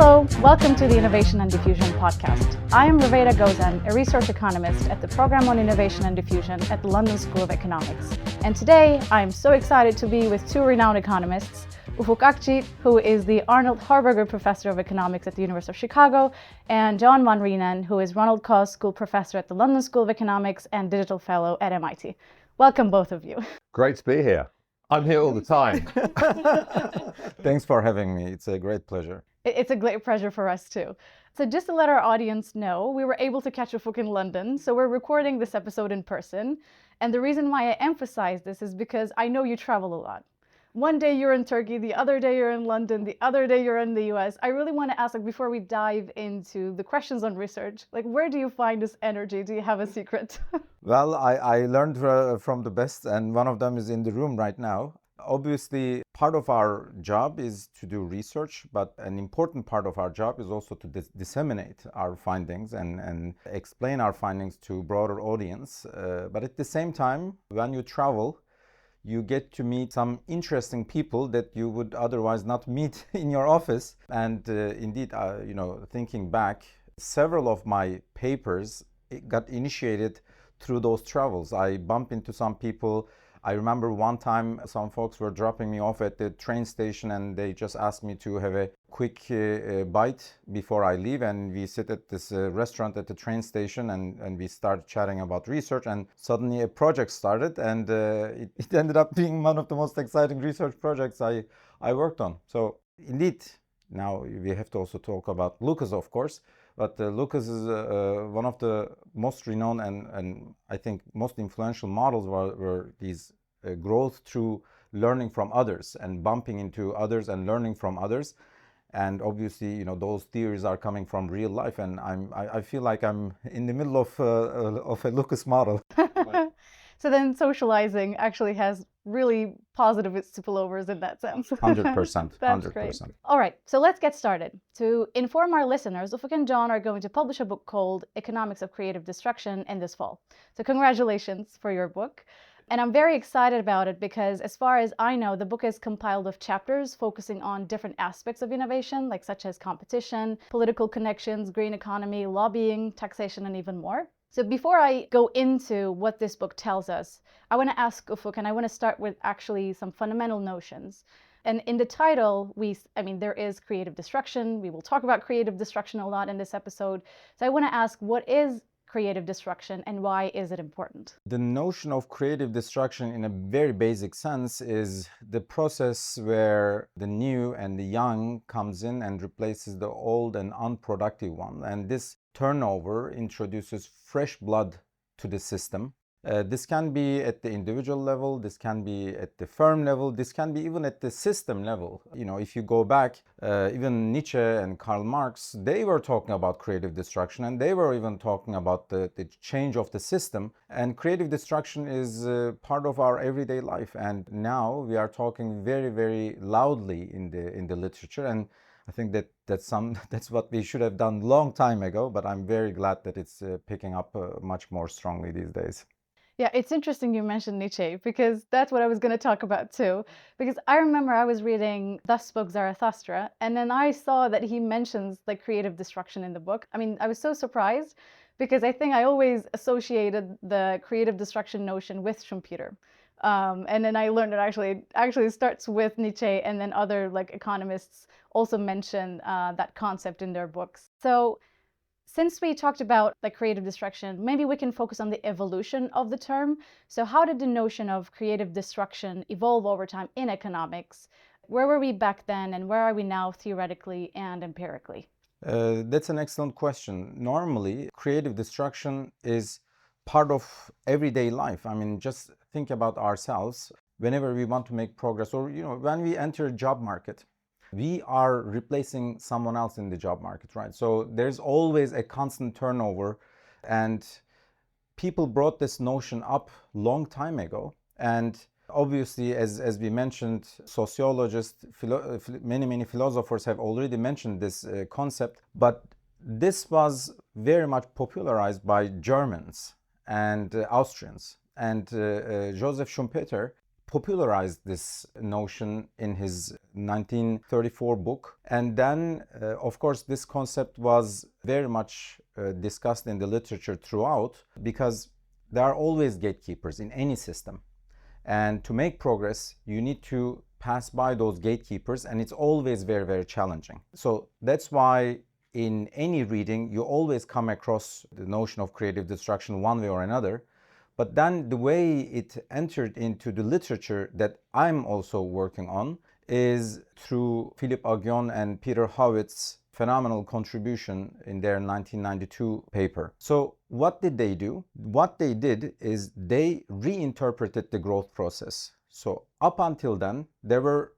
Hello, welcome to the Innovation and Diffusion podcast. I am Ruveyda Gozen, a research economist at the Program on Innovation and Diffusion at the London School of Economics. And today, I am so excited to be with two renowned economists, Ufuk Akcigit, who is the Arnold Harberger Professor of Economics at the University of Chicago, and John van Reenen, who is Ronald Coase School Professor at the London School of Economics and Digital Fellow at MIT. Welcome, both of you. Great to be here. I'm here all the time. Thanks for having me. It's a great pleasure. It's a great pleasure for us too. So just to let our audience know, we were able to catch Ufuk in London, so we're recording this episode in person. And the reason why I emphasize this is because I know you travel a lot. One day you're in Turkey, the other day you're in London, the other day you're in the US. I really want to ask, before we dive into the questions on research, where do you find this energy? Do you have a secret? Well, I learned from the best, and one of them is in the room right now. Obviously, part of our job is to do research, but an important part of our job is also to disseminate our findings and explain our findings to a broader audience. But at the same time, when you travel, you get to meet some interesting people that you would otherwise not meet in your office. And indeed, thinking back, several of my papers got initiated through those travels. I bumped into some people. I remember one time some folks were dropping me off at the train station and they just asked me to have a quick bite before I leave, and we sit at this restaurant at the train station and we started chatting about research, and suddenly a project started, and it ended up being one of the most exciting research projects I worked on. So indeed, now we have to also talk about Lucas, of course, but Lucas is one of the most renowned and I think most influential models were these growth through learning from others and bumping into others and learning from others. And obviously, those theories are coming from real life, and I feel like I'm in the middle of a Lucas model. So then socializing actually has really positive spillovers in that sense. 100%. That's 100%. Great. All right, so let's get started. To inform our listeners, Ufuk and John are going to publish a book called Economics of Creative Destruction in this fall. So congratulations for your book. And I'm very excited about it because, as far as I know, the book is compiled of chapters focusing on different aspects of innovation, such as competition, political connections, green economy, lobbying, taxation, and even more. So before I go into what this book tells us, I want to ask Ufuk, and I want to start with actually some fundamental notions. And in the title, there is creative destruction. We will talk about creative destruction a lot in this episode. So I want to ask, what is creative destruction and why is it important? The notion of creative destruction in a very basic sense is the process where the new and the young comes in and replaces the old and unproductive one. And this turnover introduces fresh blood to the system. This can be at the individual level, this can be at the firm level, this can be even at the system level. If you go back, even Nietzsche and Karl Marx, they were talking about creative destruction, and they were even talking about the change of the system. And creative destruction is part of our everyday life. And now we are talking very, very loudly in the literature. And I think that's what we should have done long time ago, but I'm very glad that it's picking up much more strongly these days. Yeah, it's interesting you mentioned Nietzsche, because that's what I was going to talk about too. Because I remember I was reading Thus Spoke Zarathustra, and then I saw that he mentions creative destruction in the book. I was so surprised because I think I always associated the creative destruction notion with Schumpeter. And then I learned it actually starts with Nietzsche, and then other economists also mention that concept in their books. So since we talked about creative destruction, maybe we can focus on the evolution of the term. So how did the notion of creative destruction evolve over time in economics? Where were we back then, and where are we now theoretically and empirically? That's an excellent question. Normally, creative destruction is part of everyday life. Just think about ourselves. Whenever we want to make progress, or when we enter a job market, we are replacing someone else in the job market, right? So there's always a constant turnover, and people brought this notion up long time ago. And obviously, as we mentioned, sociologists, many philosophers have already mentioned this concept, but this was very much popularized by Germans and Austrians. And Joseph Schumpeter popularized this notion in his 1934 book. And then, of course, this concept was very much discussed in the literature throughout, because there are always gatekeepers in any system. And to make progress, you need to pass by those gatekeepers, and it's always very, very challenging. So that's why in any reading, you always come across the notion of creative destruction one way or another. But then the way it entered into the literature that I'm also working on is through Philip Aghion and Peter Howitt's phenomenal contribution in their 1992 paper. So what did they do? What they did is they reinterpreted the growth process. So up until then, there were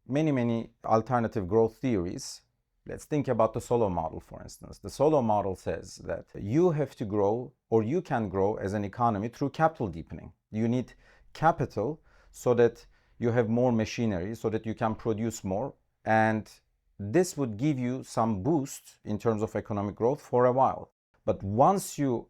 many alternative growth theories. Let's think about the Solow model, for instance. The Solow model says that you have to grow, or you can grow as an economy through capital deepening. You need capital so that you have more machinery, so that you can produce more. And this would give you some boost in terms of economic growth for a while. But once you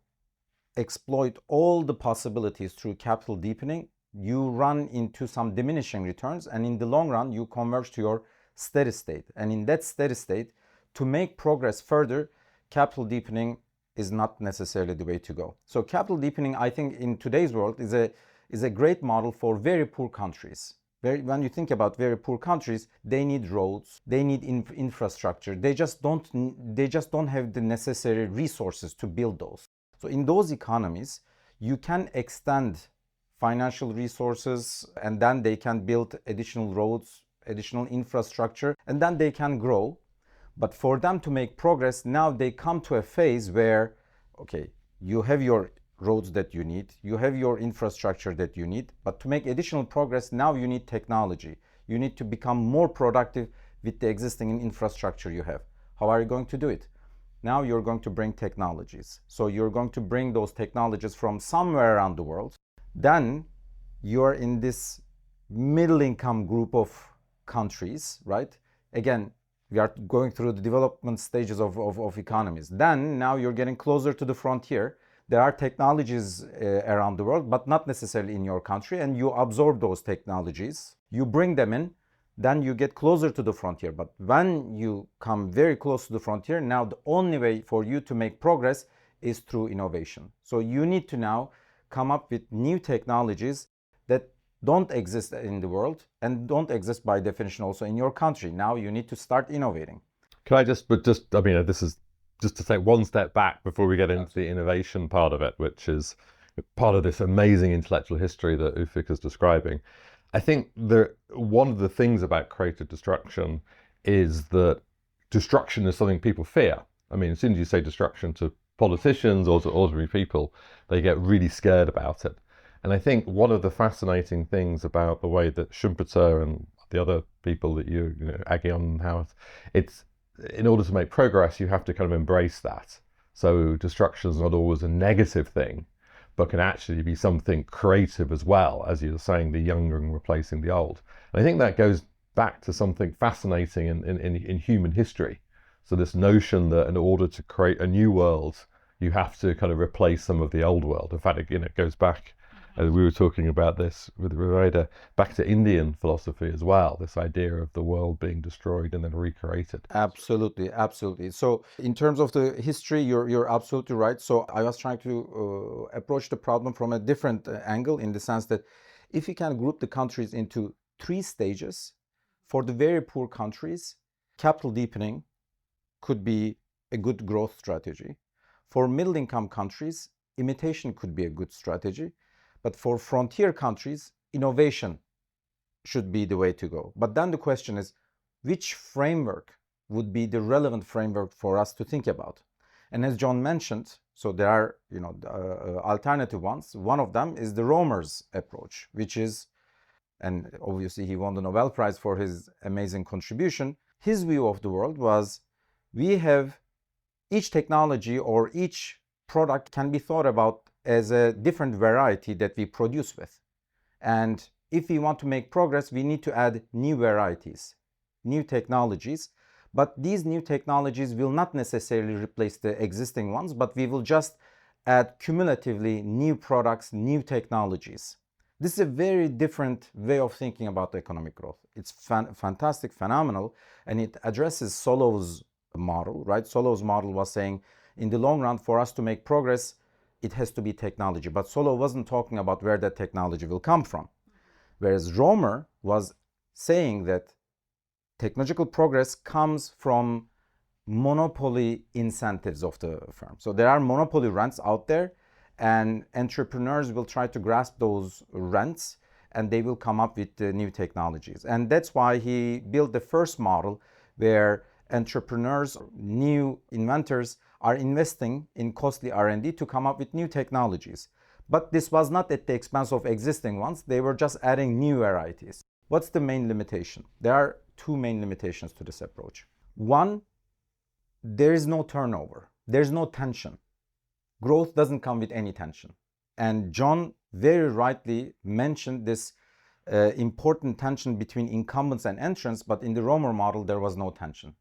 exploit all the possibilities through capital deepening, you run into some diminishing returns, and in the long run, you converge to your steady state. And in that steady state, to make progress further, capital deepening is not necessarily the way to go. So capital deepening, I think, in today's world is a great model for very poor countries. When you think about very poor countries, they need roads, they need infrastructure. They just don't have the necessary resources to build those. So in those economies, you can extend financial resources, and then they can build additional roads, additional infrastructure, and then they can grow. But for them to make progress, now they come to a phase where, okay, you have your roads that you need, you have your infrastructure that you need, but to make additional progress, now you need technology. You need to become more productive with the existing infrastructure you have. How are you going to do it? Now you're going to bring technologies. So you're going to bring those technologies from somewhere around the world. Then you're in this middle income group of countries, right? Again, we are going through the development stages of economies. Then now you're getting closer to the frontier. There are technologies around the world, but not necessarily in your country, and you absorb those technologies, you bring them in, then you get closer to the frontier. But when you come very close to the frontier, now the only way for you to make progress is through innovation. So you need to now come up with new technologies that don't exist in the world and don't exist by definition also in your country. Now you need to start innovating. Can I I mean, this is just to take one step back before we get into the innovation part of it, which is part of this amazing intellectual history that Ufuk is describing. I think one of the things about creative destruction is that destruction is something people fear. I mean, as soon as you say destruction to politicians or to ordinary people, they get really scared about it. And I think one of the fascinating things about the way that Schumpeter and the other people that you know, Aghion and Howard, it's in order to make progress, you have to kind of embrace that. So destruction is not always a negative thing, but can actually be something creative as well, as you're saying, the young and replacing the old. And I think that goes back to something fascinating in human history. So this notion that in order to create a new world, you have to kind of replace some of the old world. In fact, it goes back, as we were talking about this with Ruveyda, back to Indian philosophy as well, this idea of the world being destroyed and then recreated. Absolutely, absolutely. So in terms of the history, you're absolutely right. So I was trying to approach the problem from a different angle, in the sense that if you can group the countries into 3 stages, for the very poor countries, capital deepening could be a good growth strategy. For middle income countries, imitation could be a good strategy. But for frontier countries, innovation should be the way to go. But then the question is, which framework would be the relevant framework for us to think about? And as John mentioned, so there are alternative ones. One of them is the Romer's approach, which is, and obviously he won the Nobel Prize for his amazing contribution. His view of the world was, we have each technology or each product can be thought about as a different variety that we produce with. And if we want to make progress, we need to add new varieties, new technologies. But these new technologies will not necessarily replace the existing ones, but we will just add cumulatively new products, new technologies. This is a very different way of thinking about economic growth. It's fantastic, phenomenal, and it addresses Solow's model, right? Solow's model was saying, in the long run, for us to make progress, it has to be technology. But Solow wasn't talking about where that technology will come from. Whereas Romer was saying that technological progress comes from monopoly incentives of the firm. So there are monopoly rents out there, and entrepreneurs will try to grasp those rents, and they will come up with new technologies. And that's why he built the first model where entrepreneurs, new inventors, are investing in costly R&D to come up with new technologies. But this was not at the expense of existing ones. They were just adding new varieties. What's the main limitation? There are two main limitations to this approach. One, there is no turnover. There's no tension. Growth doesn't come with any tension. And John very rightly mentioned this important tension between incumbents and entrants, but in the Romer model, there was no tension.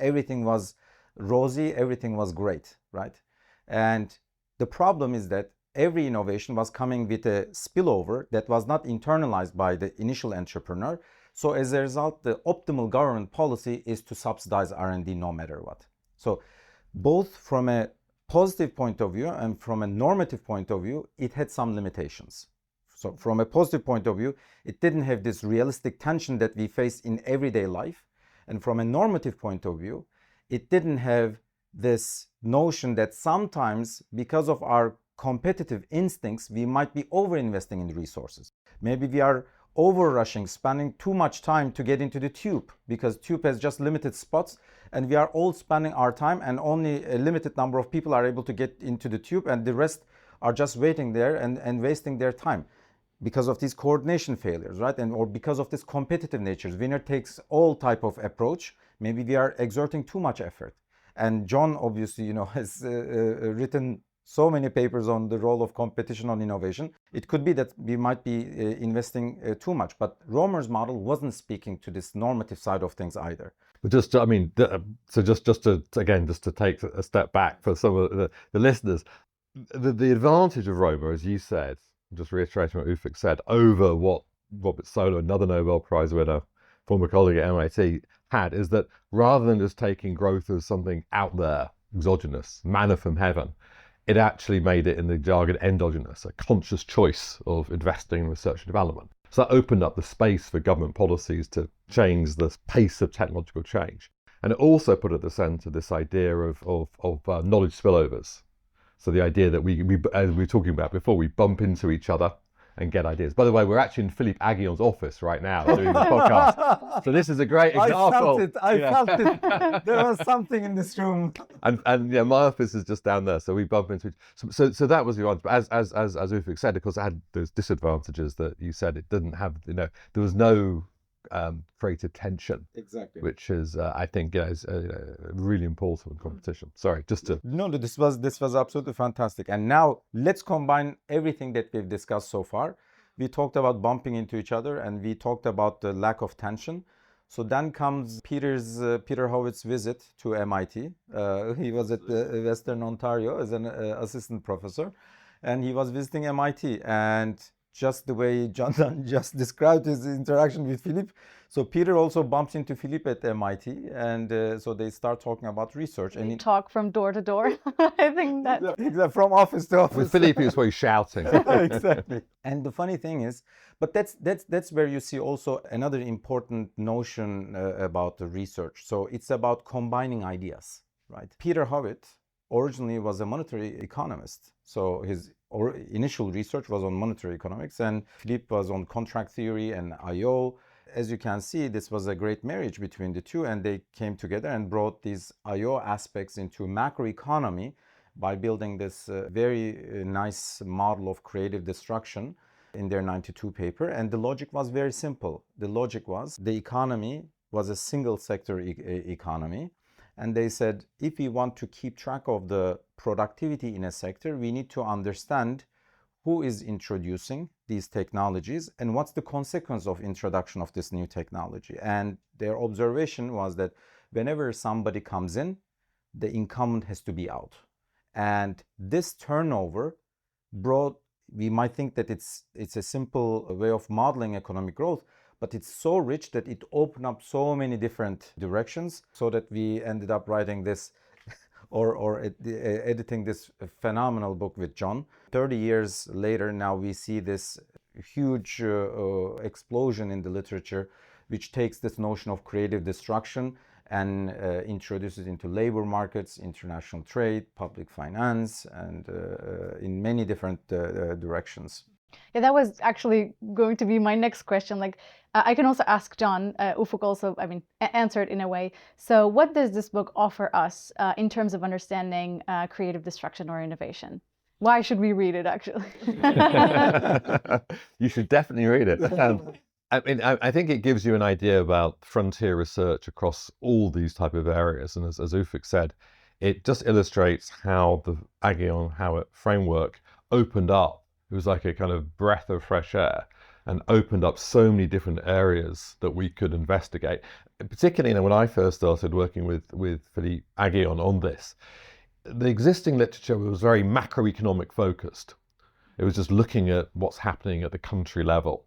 Everything was rosy, everything was great, right? And the problem is that every innovation was coming with a spillover that was not internalized by the initial entrepreneur. So as a result, the optimal government policy is to subsidize R&D no matter what. So both from a positive point of view and from a normative point of view, it had some limitations. So from a positive point of view, it didn't have this realistic tension that we face in everyday life. And from a normative point of view, it didn't have this notion that sometimes, because of our competitive instincts, we might be over-investing in resources. Maybe we are over-rushing, spending too much time to get into the tube, because tube has just limited spots, and we are all spending our time, and only a limited number of people are able to get into the tube, and the rest are just waiting there and wasting their time because of these coordination failures, right? And or because of this competitive nature, winner takes all type of approach. Maybe we are exerting too much effort. And John obviously, has written so many papers on the role of competition on innovation. It could be that we might be investing too much, but Romer's model wasn't speaking to this normative side of things either. But just to take a step back for some of the listeners, the advantage of Romer, as you said, just reiterating what Ufuk said, over what Robert Solow, another Nobel Prize winner, former colleague at MIT, had, is that rather than just taking growth as something out there, exogenous, manna from heaven, it actually made it, in the jargon, endogenous, a conscious choice of investing in research and development. So that opened up the space for government policies to change the pace of technological change. And it also put at the centre this idea of knowledge spillovers. So the idea that we, as we were talking about before, we bump into each other and get ideas. By the way, we're actually in Philippe Aguillon's office right now doing the podcast. So this is a great example. I felt it. There was something in this room. And yeah, my office is just down there, so we bump into each other. So that was the answer. But as Ufuk said, of course, it had those disadvantages that you said. It didn't have, there was no creative tension. Exactly. Which is, I think, is really important in competition. Sorry, just to... No, this was absolutely fantastic. And now let's combine everything that we've discussed so far. We talked about bumping into each other, and we talked about the lack of tension. So then comes Peter Howitt's visit to MIT. He was at Western Ontario as an assistant professor, and he was visiting MIT. And just the way John just described his interaction with Philippe. So Peter also bumps into Philippe at MIT, and so they start talking about research. And talk from door to door. I think that... Exactly, from office to office. With Philippe, it's where he's shouting. Exactly. And the funny thing is, but that's where you see also another important notion about the research. So it's about combining ideas, right? Peter Howitt originally was a monetary economist. So his initial research was on monetary economics, and Philippe was on contract theory and IO. As you can see, this was a great marriage between the two, and they came together and brought these IO aspects into macroeconomy by building this very nice model of creative destruction in their 92 paper. And the logic was very simple. The logic was the economy was a single sector economy. And they said, if we want to keep track of the productivity in a sector, we need to understand who is introducing these technologies and what's the consequence of introduction of this new technology. And their observation was that whenever somebody comes in, the incumbent has to be out. And this turnover brought we might think that it's a simple way of modeling economic growth, but it's so rich that it opened up so many different directions, so that we ended up writing this or editing this phenomenal book with John. 30 years later, now we see this huge explosion in the literature, which takes this notion of creative destruction and introduces into labor markets, international trade, public finance, and in many different directions. Yeah, that was actually going to be my next question. Like, I can also ask John. Ufuk also, I mean, answered in a way. So, what does this book offer us in terms of understanding creative destruction or innovation? Why should we read it, actually? You should definitely read it. I mean, I think it gives you an idea about frontier research across all these type of areas. And as Ufuk said, it just illustrates how the Aghion Howitt framework opened up. It was like a kind of breath of fresh air and opened up so many different areas that we could investigate. Particularly, you know, when I first started working with Philippe Aghion on this, the existing literature was very macroeconomic focused. It was just looking at what's happening at the country level.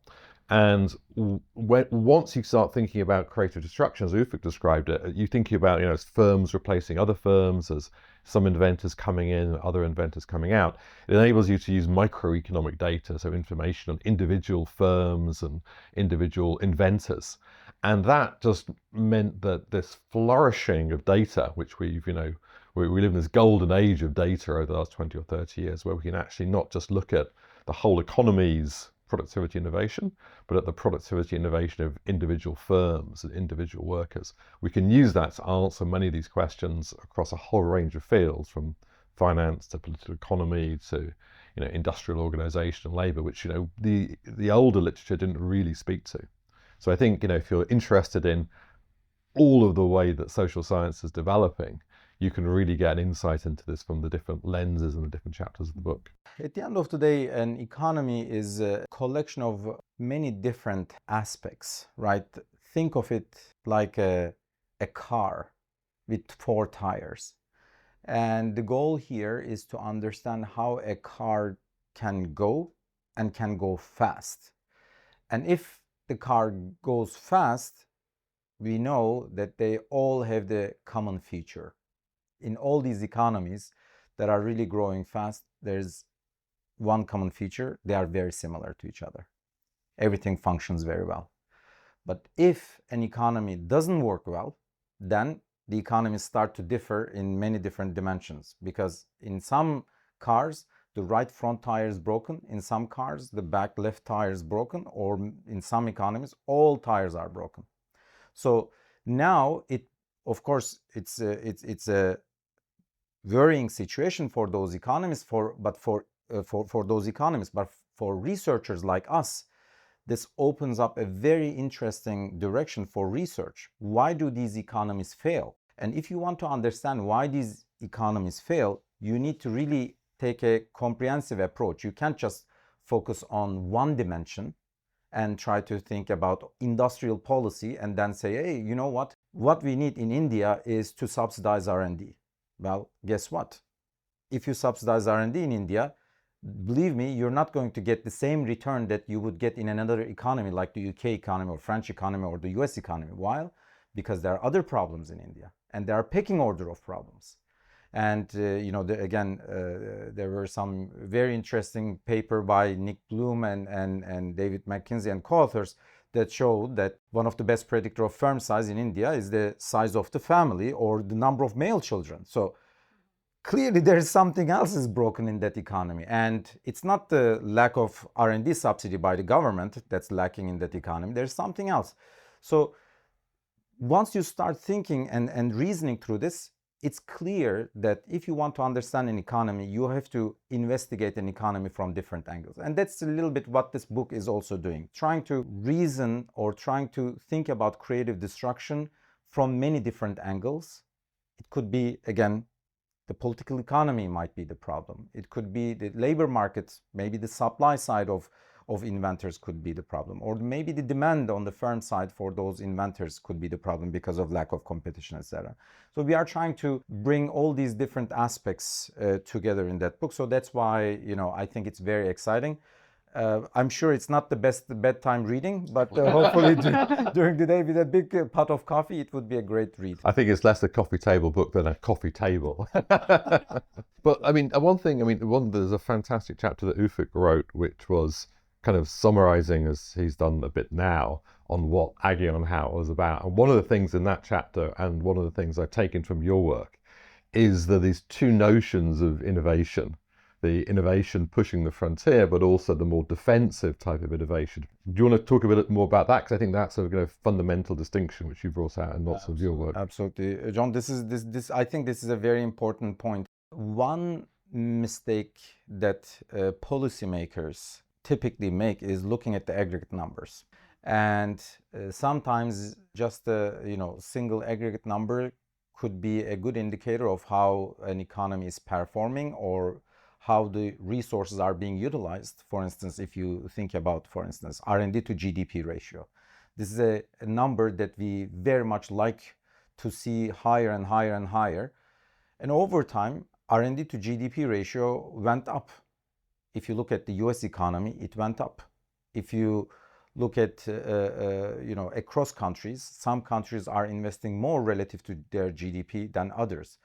And once you start thinking about creative destruction, as Ufuk described it, you think about, you know, firms replacing other firms, as some inventors coming in, other inventors coming out. It enables you to use microeconomic data, so information on individual firms and individual inventors. And that just meant that this flourishing of data, which we've, you know, we live in this golden age of data over the last 20 or 30 years, where we can actually not just look at the whole economy's productivity innovation, but at the productivity innovation of individual firms and individual workers. We can use that to answer many of these questions across a whole range of fields, from finance to political economy to, you know, industrial organization and labor, which, you know, the older literature didn't really speak to. So I think, you know, if you're interested in all of the way that social science is developing, you can really get an insight into this from the different lenses and the different chapters of the book. At the end of the day, an economy is a collection of many different aspects, right? Think of it like a car with 4 tires. And the goal here is to understand how a car can go and can go fast. And if the car goes fast, we know that they all have the common feature. In all these economies that are really growing fast, there's one common feature: they are very similar to each other. Everything functions very well. But if an economy doesn't work well, then the economies start to differ in many different dimensions, because in some cars, the right front tire is broken. In some cars, the back left tire is broken, or in some economies, all tires are broken. So now, of course, it's a worrying situation for those economies. But for researchers like us, this opens up a very interesting direction for research. Why do these economies fail? And if you want to understand why these economies fail, you need to really take a comprehensive approach. You can't just focus on one dimension and try to think about industrial policy and then say, hey, you know what? What we need in India is to subsidize R&D. Well, guess what? If you subsidize R&D in India, believe me, you're not going to get the same return that you would get in another economy like the UK economy or French economy or the US economy. Why? Because there are other problems in India, and there are pecking order of problems. And there were some very interesting paper by Nick Bloom and David McKinsey and co-authors that showed that one of the best predictor of firm size in India is the size of the family or the number of male children. So clearly there is something else is broken in that economy. And it's not the lack of R&D subsidy by the government that's lacking in that economy. There's something else. So once you start thinking and reasoning through this, it's clear that if you want to understand an economy, you have to investigate an economy from different angles. And that's a little bit what this book is also doing, trying to reason or trying to think about creative destruction from many different angles. It could be, again, the political economy might be the problem. It could be the labor markets, maybe the supply side of of inventors could be the problem, or maybe the demand on the firm side for those inventors could be the problem because of lack of competition, etc. So we are trying to bring all these different aspects together in that book. So that's why, I think it's very exciting. I'm sure it's not the best bedtime reading, but hopefully during the day with a big pot of coffee, it would be a great read. I think it's less a coffee table book than a coffee table. But there's a fantastic chapter that Ufuk wrote, which was kind of summarizing, as he's done a bit now, on what Aggie on How was about. And one of the things in that chapter, and one of the things I've taken from your work, is that these two notions of innovation, the innovation pushing the frontier, but also the more defensive type of innovation. Do you want to talk a bit more about that? Because I think that's a kind of fundamental distinction which you brought out in lots of your work. Absolutely, John. I think this is a very important point. One mistake that policymakers typically make is looking at the aggregate numbers, and sometimes just a single aggregate number could be a good indicator of how an economy is performing or how the resources are being utilized. For instance, if you think about, for instance, R&D to GDP ratio. This is a number that we very much like to see higher and higher and higher. And over time, R&D to GDP ratio went up. If you look at the US economy, it went up. If you look at, across countries, some countries are investing more relative to their GDP than others.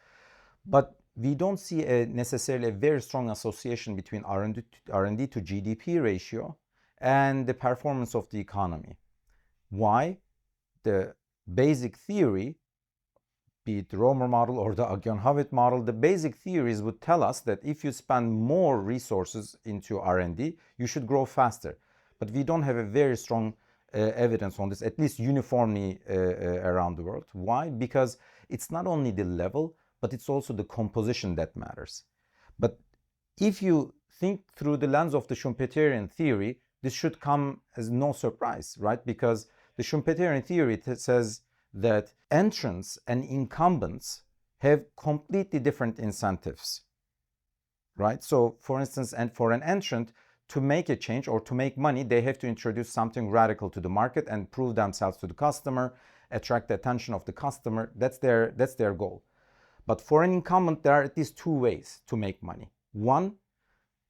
But we don't see necessarily a very strong association between R&D to GDP ratio and the performance of the economy. Why? The basic theory, be it the Romer model or the Aghion-Howitt model, the basic theories would tell us that if you spend more resources into R&D, you should grow faster. But we don't have a very strong evidence on this, at least uniformly around the world. Why? Because it's not only the level, but it's also the composition that matters. But if you think through the lens of the Schumpeterian theory, this should come as no surprise, right? Because the Schumpeterian theory says that entrants and incumbents have completely different incentives, right? So for instance, and for an entrant to make a change or to make money, they have to introduce something radical to the market and prove themselves to the customer, attract the attention of the customer. That's their goal. But for an incumbent, there are at least two ways to make money. One,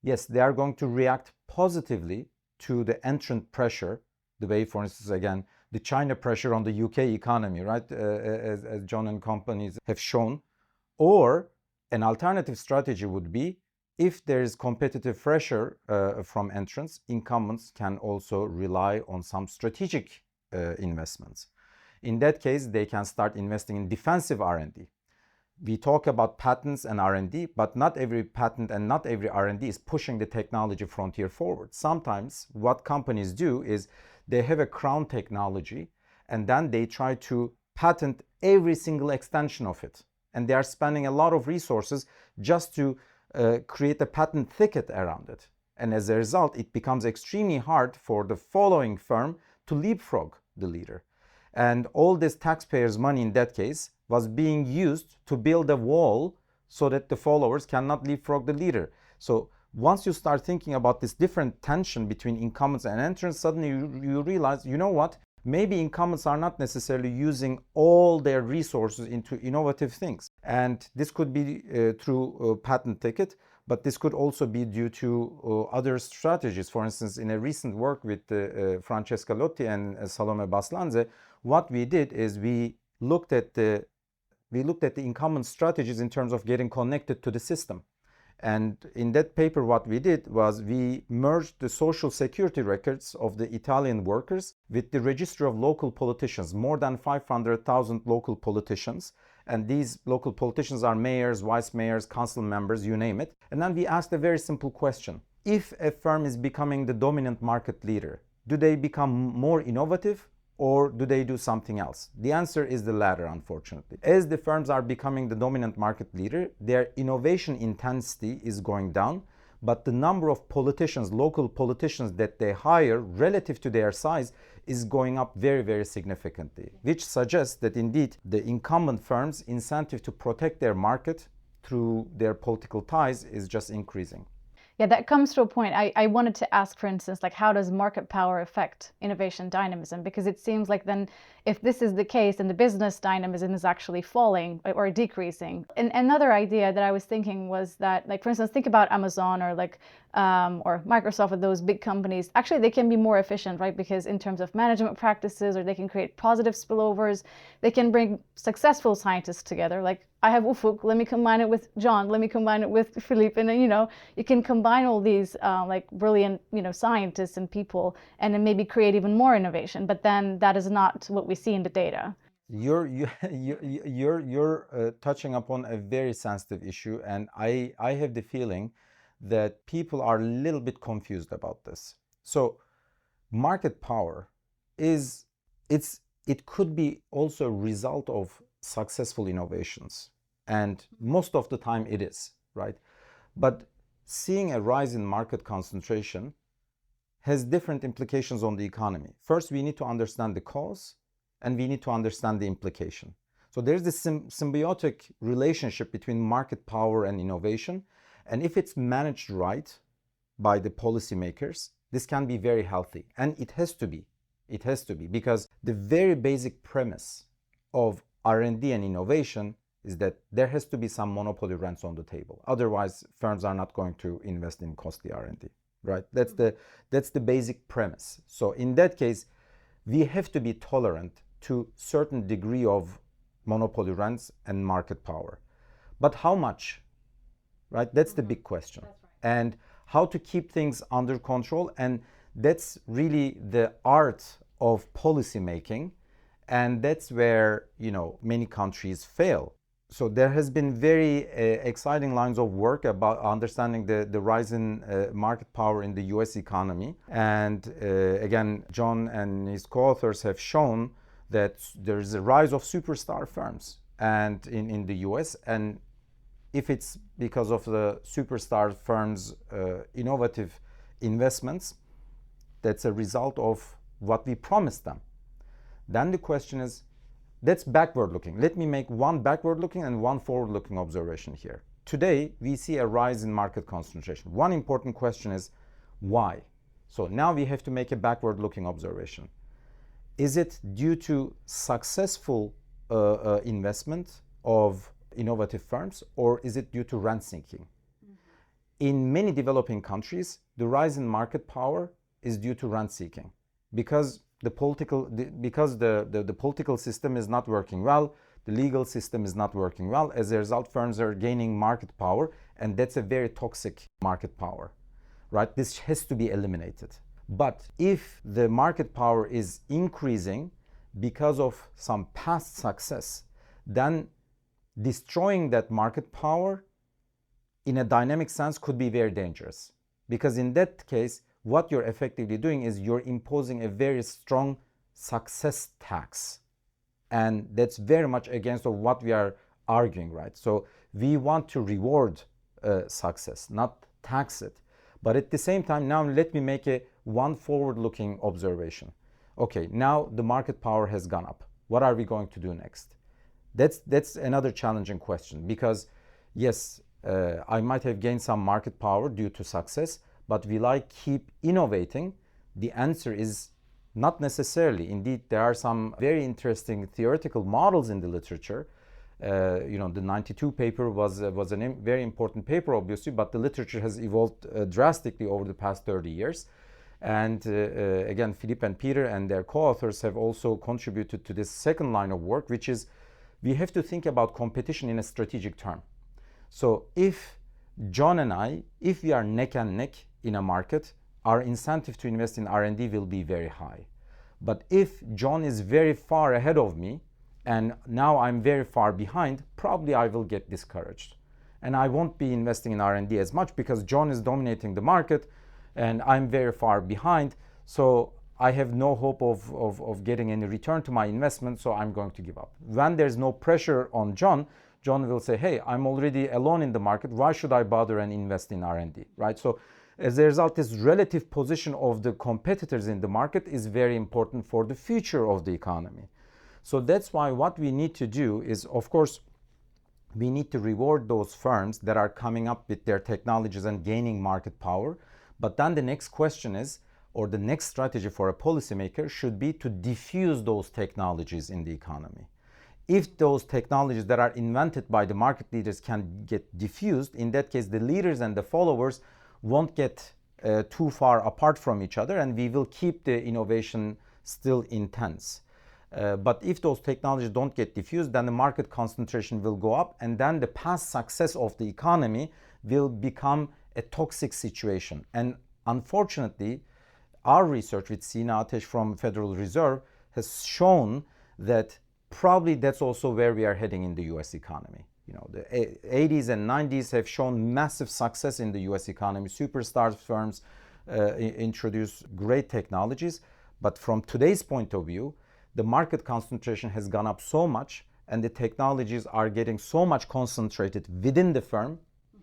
yes, they are going to react positively to the entrant pressure, the way, for instance, again, the China pressure on the UK economy, right, as John and companies have shown. Or an alternative strategy would be, if there is competitive pressure from entrants, incumbents can also rely on some strategic investments. In that case, they can start investing in defensive R&D. We talk about patents and R&D, but not every patent and not every R&D is pushing the technology frontier forward. Sometimes what companies do is they have a crown technology and then they try to patent every single extension of it. And they are spending a lot of resources just to create a patent thicket around it. And as a result, it becomes extremely hard for the following firm to leapfrog the leader. And all this taxpayers' money in that case was being used to build a wall so that the followers cannot leapfrog the leader. So once you start thinking about this different tension between incumbents and entrants, suddenly you realize, you know what? Maybe incumbents are not necessarily using all their resources into innovative things. And this could be through patent ticket, but this could also be due to other strategies. For instance, in a recent work with Francesca Lotti and Salome Baslanze, what we did is we looked at the incumbent strategies in terms of getting connected to the system. And in that paper, what we did was we merged the social security records of the Italian workers with the registry of local politicians, more than 500,000 local politicians. And these local politicians are mayors, vice mayors, council members, you name it. And then we asked a very simple question. If a firm is becoming the dominant market leader, do they become more innovative? Or do they do something else? The answer is the latter, unfortunately. As the firms are becoming the dominant market leader, their innovation intensity is going down, but the number of politicians, local politicians that they hire relative to their size is going up very, very significantly, which suggests that indeed the incumbent firms' incentive to protect their market through their political ties is just increasing. Yeah, that comes to a point. I wanted to ask, for instance, like how does market power affect innovation dynamism? Because it seems like then if this is the case, then the business dynamism is actually falling or decreasing. And another idea that I was thinking was that, like, for instance, think about Amazon or like or Microsoft, or those big companies. Actually, they can be more efficient, right? Because in terms of management practices, or they can create positive spillovers, they can bring successful scientists together. Like I have Ufuk, let me combine it with John, let me combine it with Philippe, and then, you know, you can combine all these like brilliant, you know, scientists and people, and then maybe create even more innovation. But then that is not what we see in the data. You're touching upon a very sensitive issue, and I have the feeling that people are a little bit confused about this. So market power it could be also a result of successful innovations, and most of the time it is, right? But seeing a rise in market concentration has different implications on the economy. First, we need to understand the cause, and we need to understand the implication. So there's this symbiotic relationship between market power and innovation, and if it's managed right by the policymakers, this can be very healthy, and it has to be. It has to be, because the very basic premise of R&D and innovation is that there has to be some monopoly rents on the table. Otherwise, firms are not going to invest in costly R&D, right? That's the basic premise. So in that case, we have to be tolerant to certain degree of monopoly rents and market power. But how much, right? That's the big question. That's right. And how to keep things under control. And that's really the art of policy making. And that's where, you know, many countries fail. So there has been very exciting lines of work about understanding the rise in market power in the US economy. And again, John and his co-authors have shown that there is a rise of superstar firms and in the US. And if it's because of the superstar firms' innovative investments, that's a result of what we promised them. Then the question is, that's backward looking. Let me make one backward looking and one forward looking observation here. Today, we see a rise in market concentration. One important question is, why? So now we have to make a backward looking observation. Is it due to successful investment of innovative firms, or is it due to rent seeking? Mm-hmm. In many developing countries, the rise in market power is due to rent seeking, because the political system is not working well, the legal system is not working well. As a result, firms are gaining market power, and that's a very toxic market power, right? This has to be eliminated. But if the market power is increasing because of some past success, then destroying that market power in a dynamic sense could be very dangerous. Because in that case, what you're effectively doing is you're imposing a very strong success tax. And that's very much against what we are arguing, right? So we want to reward success, not tax it. But at the same time, now let me make one forward-looking observation. Okay, now the market power has gone up. What are we going to do next? That's another challenging question, because yes, I might have gained some market power due to success, but will I keep innovating? The answer is not necessarily. Indeed, there are some very interesting theoretical models in the literature. The 92 paper was a very important paper, obviously, but the literature has evolved drastically over the past 30 years. And again, Philippe and Peter and their co-authors have also contributed to this second line of work, which is we have to think about competition in a strategic term. So if John and I, if we are neck and neck in a market, our incentive to invest in R&D will be very high. But if John is very far ahead of me and now I'm very far behind, probably I will get discouraged. And I won't be investing in R&D as much because John is dominating the market and I'm very far behind. So I have no hope of getting any return to my investment, so I'm going to give up. When there's no pressure on John, John will say, hey, I'm already alone in the market. Why should I bother and invest in R&D, right? So as a result, this relative position of the competitors in the market is very important for the future of the economy. So that's why what we need to do is, of course, we need to reward those firms that are coming up with their technologies and gaining market power. But then the next question is, or the next strategy for a policymaker should be to diffuse those technologies in the economy. If those technologies that are invented by the market leaders can get diffused, in that case, the leaders and the followers won't get too far apart from each other, and we will keep the innovation still intense. But if those technologies don't get diffused, then the market concentration will go up, and then the past success of the economy will become a toxic situation. And unfortunately, our research with Sina Ateş from Federal Reserve has shown that probably that's also where we are heading in the US economy. You know, the 80s and 90s have shown massive success in the US economy. Superstar firms introduce great technologies. But from today's point of view, the market concentration has gone up so much, and the technologies are getting so much concentrated within the firm,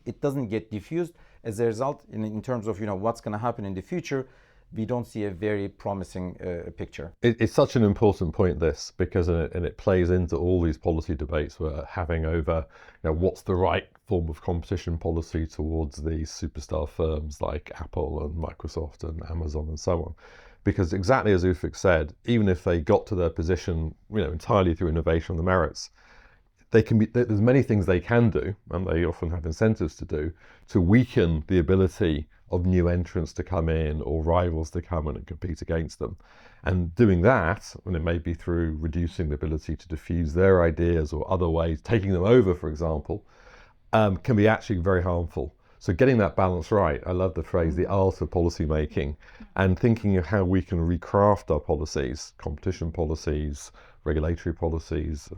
it doesn't get diffused. As a result, in terms of what's going to happen in the future, we don't see a very promising picture. It's such an important point, this, because it plays into all these policy debates we're having over what's the right form of competition policy towards these superstar firms like Apple and Microsoft and Amazon and so on. Because exactly as Ufuk said, even if they got to their position entirely through innovation on the merits, there's many things they can do, and they often have incentives to do, to weaken the ability of new entrants to come in or rivals to come in and compete against them. And doing that, and it may be through reducing the ability to diffuse their ideas or other ways, taking them over, for example, can be actually very harmful. So getting that balance right, I love the phrase, the art of policy making, and thinking of how we can recraft our policies, competition policies, regulatory policies,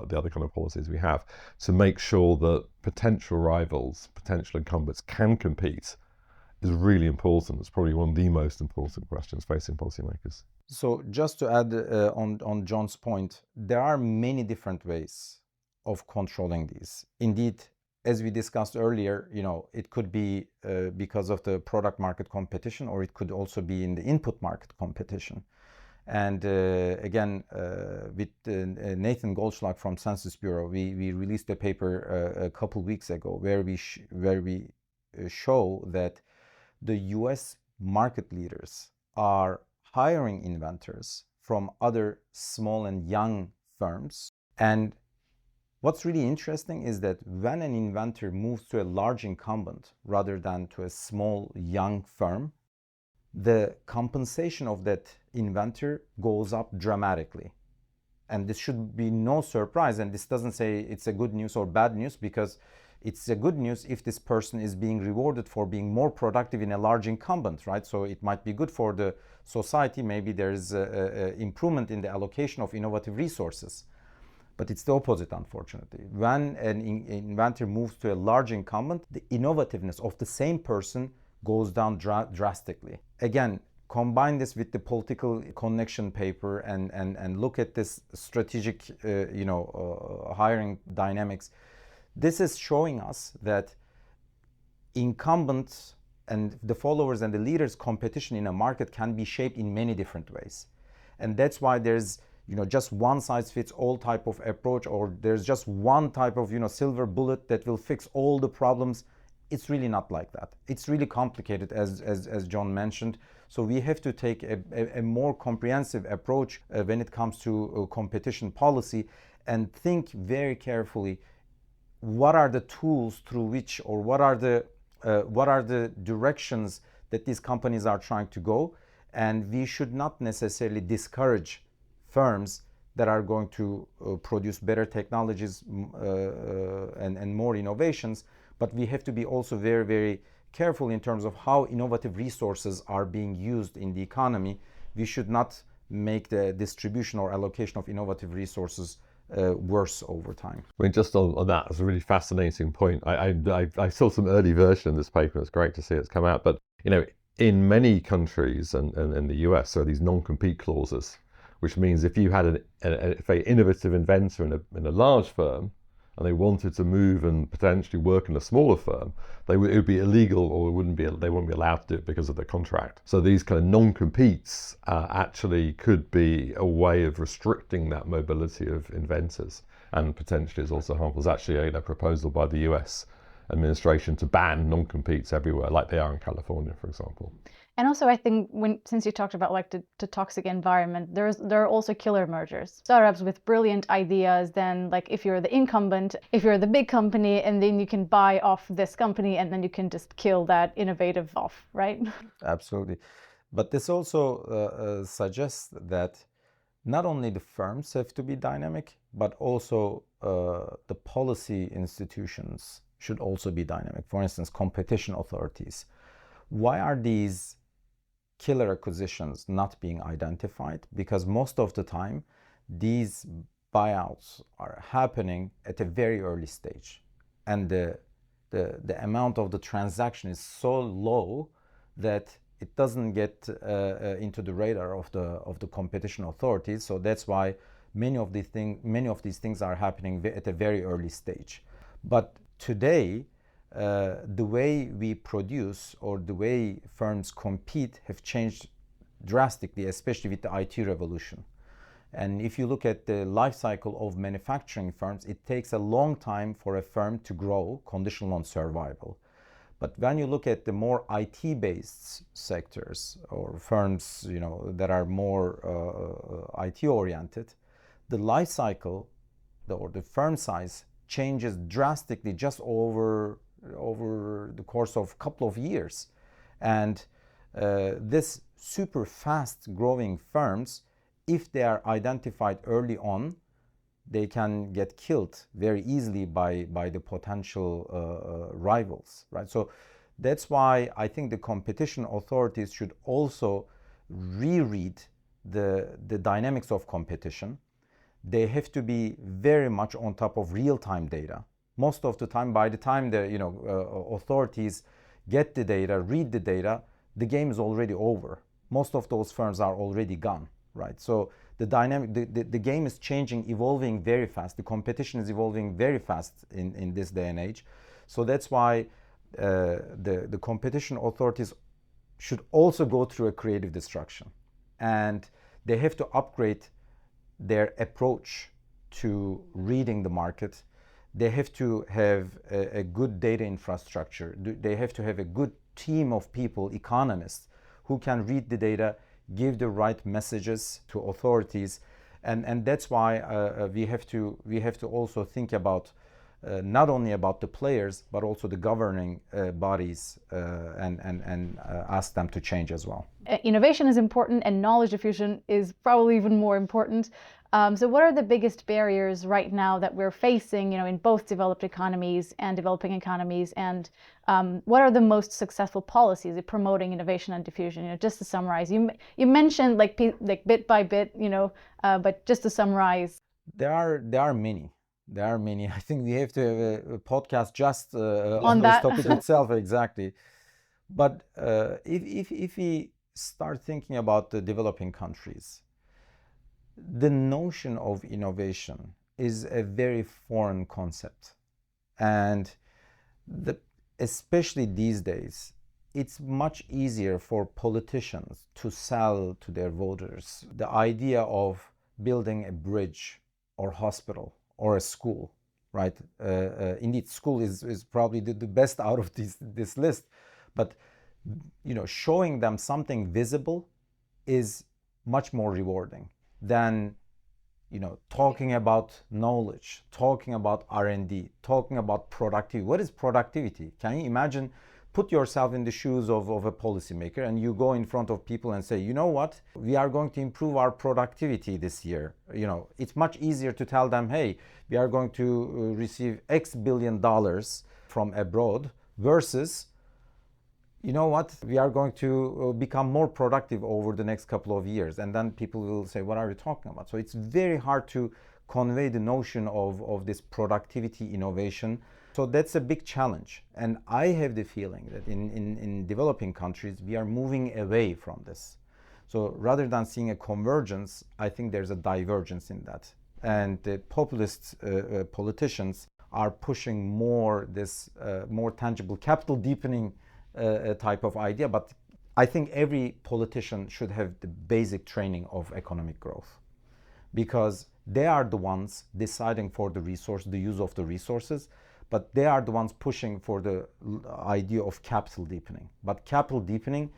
the other kind of policies we have, to make sure that potential rivals, potential incumbents can compete is really important. It's probably one of the most important questions facing policymakers. So just to add on John's point, there are many different ways of controlling these. Indeed, as we discussed earlier, it could be because of the product market competition, or it could also be in the input market competition. And again, with Nathan Goldschlag from Census Bureau, we released a paper a couple weeks ago where we show that the US market leaders are hiring inventors from other small and young firms. And what's really interesting is that when an inventor moves to a large incumbent rather than to a small young firm, the compensation of that inventor goes up dramatically. And this should be no surprise. And this doesn't say it's a good news or bad news, because it's a good news if this person is being rewarded for being more productive in a large incumbent, right? So it might be good for the society. Maybe there's an improvement in the allocation of innovative resources. But it's the opposite, unfortunately. When an inventor moves to a large incumbent, the innovativeness of the same person goes down drastically. Again, combine this with the political connection paper and look at this strategic hiring dynamics. This is showing us that incumbents and the followers and the leaders' competition in a market can be shaped in many different ways. And that's why there's just one size fits all type of approach, or there's just one type of silver bullet that will fix all the problems. It's really not like that. It's really complicated, as John mentioned. So we have to take a more comprehensive approach when it comes to competition policy, and think very carefully what are the tools through which, or what are the directions that these companies are trying to go. And we should not necessarily discourage firms that are going to produce better technologies and more innovations, but we have to be also very, very careful in terms of how innovative resources are being used in the economy. We should not make the distribution or allocation of innovative resources worse over time. I mean, just on that, it's a really fascinating point. I saw some early version of this paper. It's great to see it's come out. But in many countries and in the US, there are these non-compete clauses, which means if you had a very innovative inventor in a large firm, and they wanted to move and potentially work in a smaller firm, it would be illegal, or they wouldn't be allowed to do it because of their contract. So these kind of non-competes actually could be a way of restricting that mobility of inventors. and potentially is also harmful. There's actually a proposal by the US administration to ban non-competes everywhere, like they are in California, for example. And also, I think since you talked about like the toxic environment, there are also killer mergers. Startups with brilliant ideas, then like if you're the incumbent, if you're the big company, and then you can buy off this company and then you can just kill that innovative off, right? Absolutely. But this also suggests that not only the firms have to be dynamic, but also the policy institutions should also be dynamic. For instance, competition authorities. Why are these killer acquisitions not being identified? Because most of the time, these buyouts are happening at a very early stage. And the amount of the transaction is so low that it doesn't get into the radar of the competition authorities. So that's why many of these things are happening at a very early stage. But today, the way we produce or the way firms compete have changed drastically, especially with the IT revolution. And if you look at the life cycle of manufacturing firms, it takes a long time for a firm to grow, conditional on survival. But when you look at the more IT-based sectors or firms, that are more IT-oriented, the life cycle or the firm size changes drastically just over the course of a couple of years. And this super fast growing firms, if they are identified early on, they can get killed very easily by the potential rivals, right? So that's why I think the competition authorities should also reread the dynamics of competition. They have to be very much on top of real-time data. Most of the time, by the time the authorities get the data, read the data, the game is already over. Most of those firms are already gone, right? So the game is changing, evolving very fast. The competition is evolving very fast in this day and age. So that's why the competition authorities should also go through a creative destruction, and they have to upgrade their approach to reading the market. They have to have a good data infrastructure. They have to have a good team of people, economists, who can read the data, give the right messages to authorities, and that's why we have to also think about not only about the players but also the governing bodies and ask them to change as well. Innovation is important, and knowledge diffusion is probably even more important. So what are the biggest barriers right now that we're facing, in both developed economies and developing economies? And what are the most successful policies in promoting innovation and diffusion? Just to summarize, you mentioned like bit by bit, but just to summarize. There are many. I think we have to have a podcast just on that this topic itself, exactly. But if we start thinking about the developing countries, the notion of innovation is a very foreign concept. And especially these days, it's much easier for politicians to sell to their voters the idea of building a bridge or hospital or a school, right? Indeed, school is probably the best out of this list. But showing them something visible is much more rewarding than talking about knowledge, talking about R&D, talking about productivity. What is productivity? Can you imagine? Put yourself in the shoes of a policymaker, and you go in front of people and say, you know what, we are going to improve our productivity this year. It's much easier to tell them, hey, we are going to receive X billion dollars from abroad versus, you know what, we are going to become more productive over the next couple of years. And then people will say, what are you talking about? So it's very hard to convey the notion of this productivity innovation. So that's a big challenge. And I have the feeling that in developing countries, we are moving away from this. So rather than seeing a convergence, I think there's a divergence in that. And the populist politicians are pushing more this more tangible capital deepening type of idea. But I think every politician should have the basic training of economic growth, because They are the ones deciding for the resource, the use of the resources, but they are the ones pushing for the idea of capital deepening. But capital deepening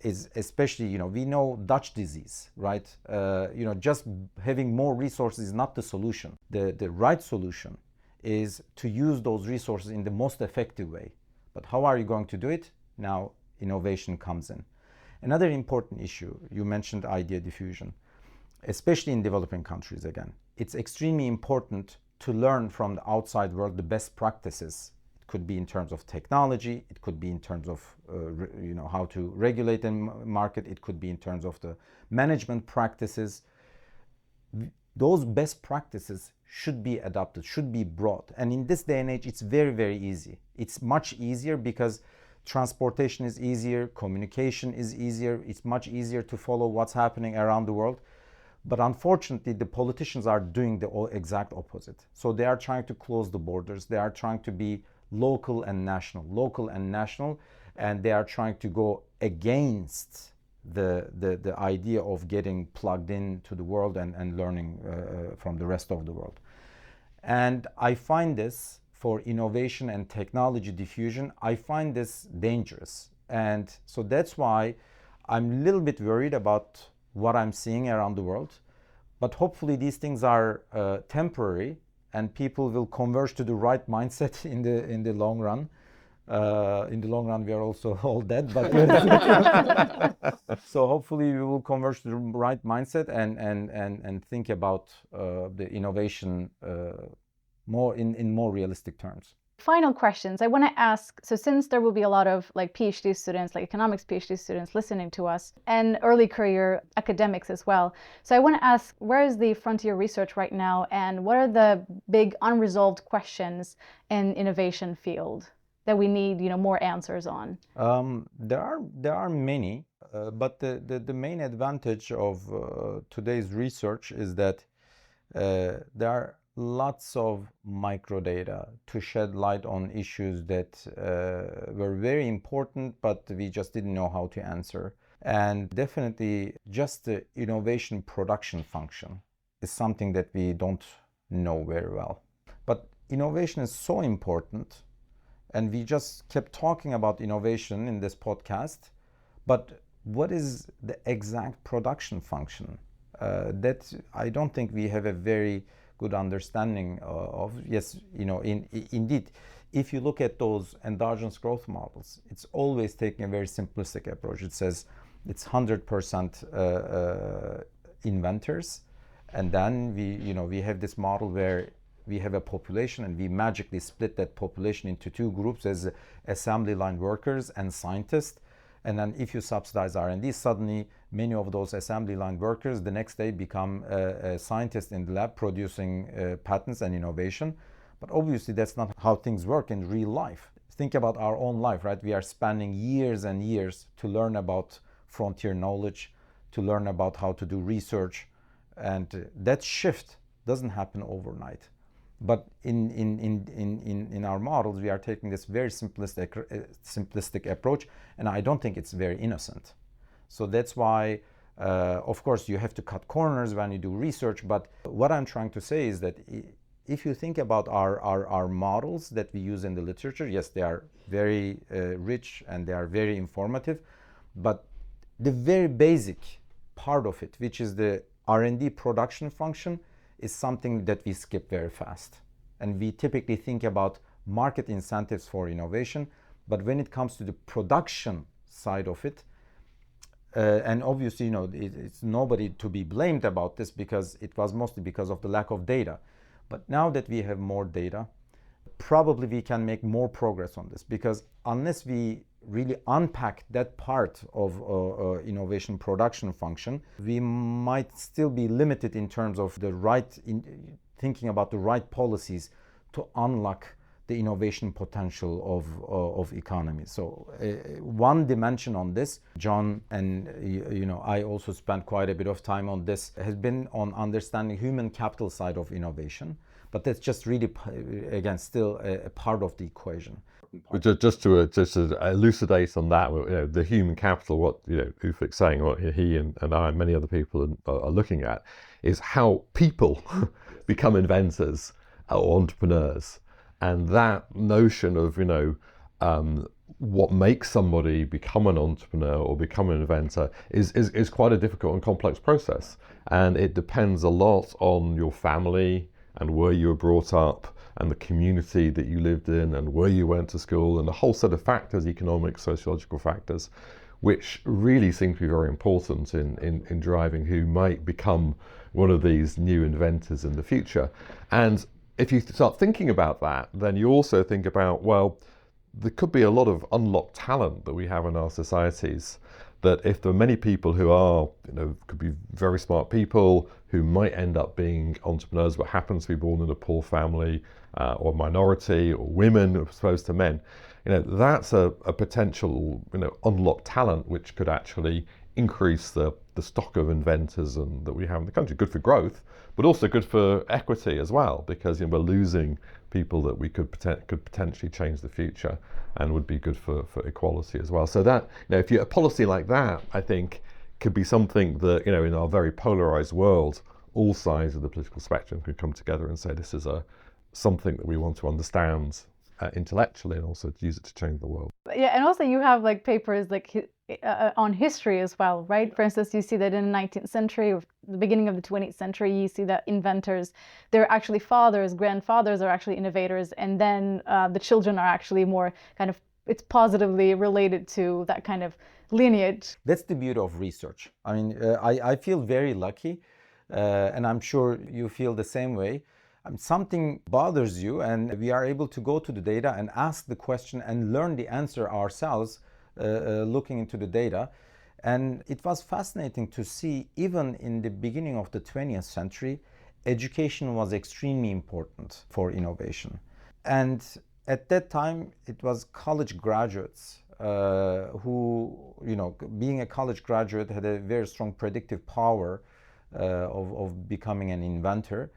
is especially, we know Dutch disease, right? Just having more resources is not the solution. The right solution is to use those resources in the most effective way. But how are you going to do it? Now innovation comes in. Another important issue, you mentioned idea diffusion, especially in developing countries again. It's extremely important to learn from the outside world the best practices. It could be in terms of technology, it could be in terms of how to regulate the market, it could be in terms of the management practices. Those best practices should be adopted, should be brought. And in this day and age, it's very, very easy. It's much easier because transportation is easier, communication is easier, it's much easier to follow what's happening around the world. But unfortunately, the politicians are doing the exact opposite. So they are trying to close the borders. They are trying to be local and national, and they are trying to go against the idea of getting plugged into the world and learning from the rest of the world. And I find this, for innovation and technology diffusion, I find this dangerous. And so that's why I'm a little bit worried about what I'm seeing around the world. But hopefully these things are temporary, and people will converge to the right mindset in the long run. In the long run, we are also all dead, but so hopefully we will converge to the right mindset and think about the innovation more in more realistic terms. Final questions I want to ask. So since there will be a lot of PhD students, economics PhD students listening to us, and early career academics as well. So I want to ask, where is the frontier research right now, and what are the big unresolved questions in innovation field that we need, more answers on? There are many, but the main advantage of today's research is that there are lots of microdata to shed light on issues that were very important, but we just didn't know how to answer. And definitely just the innovation production function is something that we don't know very well. But innovation is so important, and we just kept talking about innovation in this podcast, but what is the exact production function? That I don't think we have a very good understanding of. Yes, indeed, if you look at those endogenous growth models, it's always taking a very simplistic approach. It says it's 100% inventors, and then we have this model where we have a population and we magically split that population into two groups as assembly line workers and scientists. And then if you subsidize R&D, suddenly many of those assembly line workers the next day become a scientist in the lab producing patents and innovation. But obviously that's not how things work in real life. Think about our own life, right? We are spending years and years to learn about frontier knowledge, to learn about how to do research. And that shift doesn't happen overnight. But in our models, we are taking this very simplistic approach, and I don't think it's very innocent. So that's why, of course, you have to cut corners when you do research. But what I'm trying to say is that if you think about our models that we use in the literature, yes, they are very rich and they are very informative. But the very basic part of it, which is the R&D production function, is something that we skip very fast. And we typically think about market incentives for innovation, but when it comes to the production side of it, and obviously, it's nobody to be blamed about this because it was mostly because of the lack of data. But now that we have more data, probably we can make more progress on this, because unless we really unpack that part of innovation production function, we might still be limited in terms of thinking about the right policies to unlock the innovation potential of economies. So one dimension on this, John, and I also spent quite a bit of time on this, has been on understanding human capital side of innovation. But that's just really, again, still a part of the equation. But just to elucidate on that, the human capital, what Ufik's saying, what he and I and many other people are looking at, is how people become inventors or entrepreneurs, and that notion of what makes somebody become an entrepreneur or become an inventor is quite a difficult and complex process, and it depends a lot on your family and where you were brought up, and the community that you lived in, and where you went to school, and a whole set of factors, economic, sociological factors, which really seem to be very important in driving who might become one of these new inventors in the future. And if you start thinking about that, then you also think about, well, there could be a lot of unlocked talent that we have in our societies, that if there are many people who are, could be very smart people who might end up being entrepreneurs, but happen to be born in a poor family, or minority, or women as opposed to men, that's a potential, unlocked talent which could actually increase the stock of inventors that we have in the country. Good for growth, but also good for equity as well, because we're losing people that we could potentially change the future, and would be good for equality as well. So that, if you a policy like that, I think, could be something that, in our very polarized world, all sides of the political spectrum could come together and say, this is something that we want to understand intellectually, and also to use it to change the world. Yeah, and also you have papers on history as well, right? For instance, you see that in the 19th century or the beginning of the 20th century, you see that inventors, they're actually fathers, grandfathers are actually innovators, and then the children are actually more it's positively related to that kind of lineage. That's the beauty of research. I mean, I feel very lucky, and I'm sure you feel the same way. Something bothers you, and we are able to go to the data and ask the question and learn the answer ourselves, looking into the data. And it was fascinating to see, even in the beginning of the 20th century, education was extremely important for innovation. And at that time, it was college graduates who, being a college graduate, had a very strong predictive power of becoming an inventor.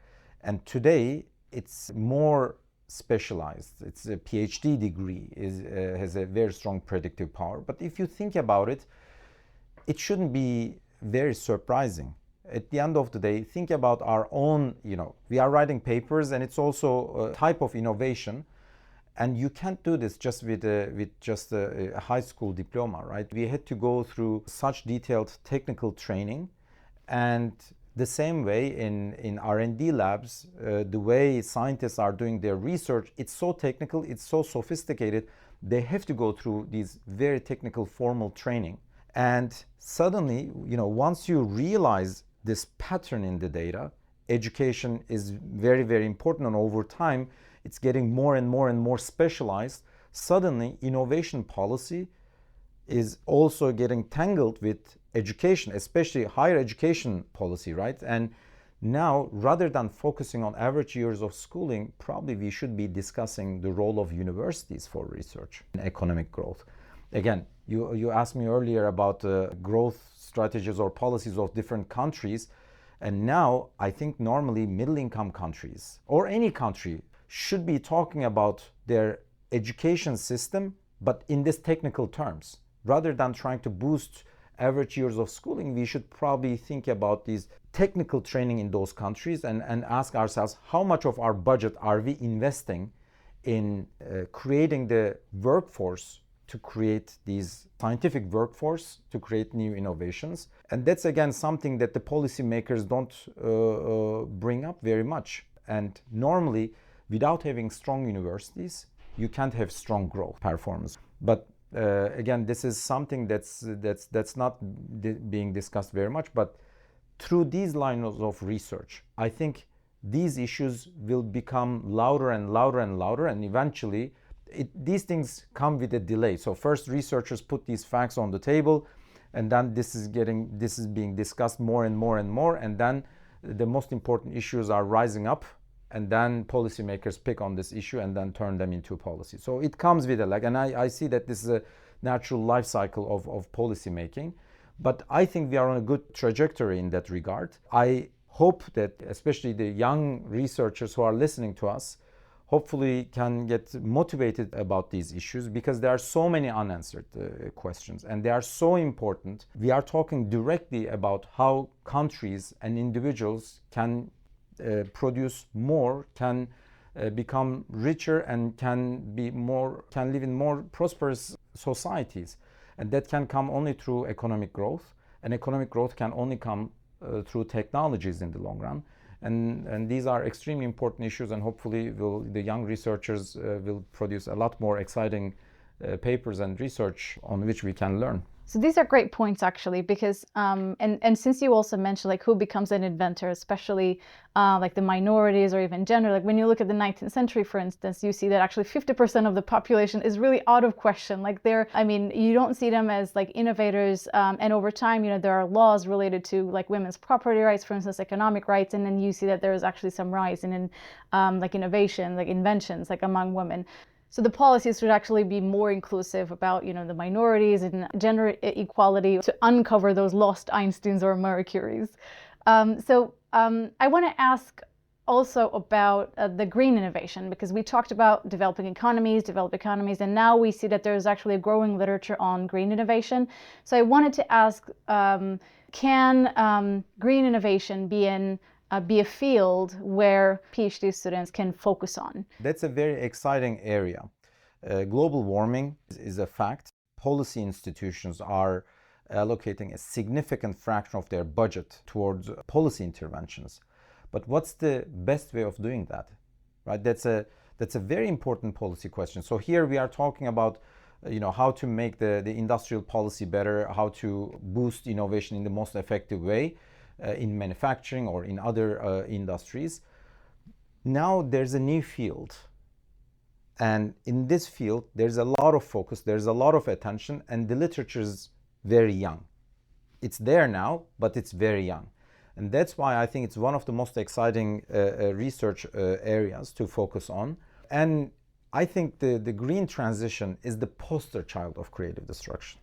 And today, it's more specialized. It's a PhD degree has a very strong predictive power. But if you think about it, it shouldn't be very surprising. At the end of the day, think about our own, we are writing papers, and it's also a type of innovation. And you can't do this just with just a high school diploma, right? We had to go through such detailed technical training, and the same way in R&D labs, the way scientists are doing their research, it's so technical, it's so sophisticated, they have to go through these very technical formal training. And suddenly, once you realize this pattern in the data, education is very, very important, and over time, it's getting more and more and more specialized. Suddenly, innovation policy is also getting tangled with education, especially higher education policy, right? And now, rather than focusing on average years of schooling, probably we should be discussing the role of universities for research and economic growth. Again, you asked me earlier about growth strategies or policies of different countries. And now I think normally middle-income countries or any country should be talking about their education system, but in these technical terms. Rather than trying to boost average years of schooling, we should probably think about these technical training in those countries and ask ourselves, how much of our budget are we investing in creating the workforce to create these scientific workforce, to create new innovations. And that's again something that the policymakers don't bring up very much. And normally, without having strong universities, you can't have strong growth performance. But again, this is something that's not being discussed very much. But through these lines of research, I think these issues will become louder and louder and louder, and eventually these things come with a delay. So first researchers put these facts on the table, and then this is being discussed more and more and more, and then the most important issues are rising up, and then policymakers pick on this issue and then turn them into policy. So it comes with a lag, and I see that this is a natural life cycle of policy making. But I think we are on a good trajectory in that regard. I hope that especially the young researchers who are listening to us hopefully can get motivated about these issues, because there are so many unanswered questions and they are so important. We are talking directly about how countries and individuals can produce more, can become richer, and can live in more prosperous societies. And that can come only through economic growth, and economic growth can only come through technologies in the long run. And these are extremely important issues, and hopefully the young researchers will produce a lot more exciting papers and research on which we can learn. So these are great points, actually, because and since you also mentioned like who becomes an inventor, especially like the minorities or even gender, like when you look at the 19th century, for instance, you see that actually 50% of the population is really out of question. Like you don't see them as like innovators, and over time, there are laws related to like women's property rights, for instance, economic rights, and then you see that there is actually some rise in like innovation, like inventions, like among women. So the policies should actually be more inclusive about, the minorities and gender equality to uncover those lost Einsteins or Marie Curies. I want to ask also about the green innovation, because we talked about developed economies, and now we see that there's actually a growing literature on green innovation. So I wanted to ask, can green innovation be a field where PhD students can focus on? That's a very exciting area. Global warming is a fact. Policy institutions are allocating a significant fraction of their budget towards policy interventions. But what's the best way of doing that? Right? That's a very important policy question. So here we are talking about how to make the industrial policy better, how to boost innovation in the most effective way in manufacturing or in other industries. Now there's a new field, and in this field there's a lot of focus, there's a lot of attention, and the literature is very young. It's there now, but it's very young, and that's why I think it's one of the most exciting research areas to focus on. And I think the green transition is the poster child of creative destruction.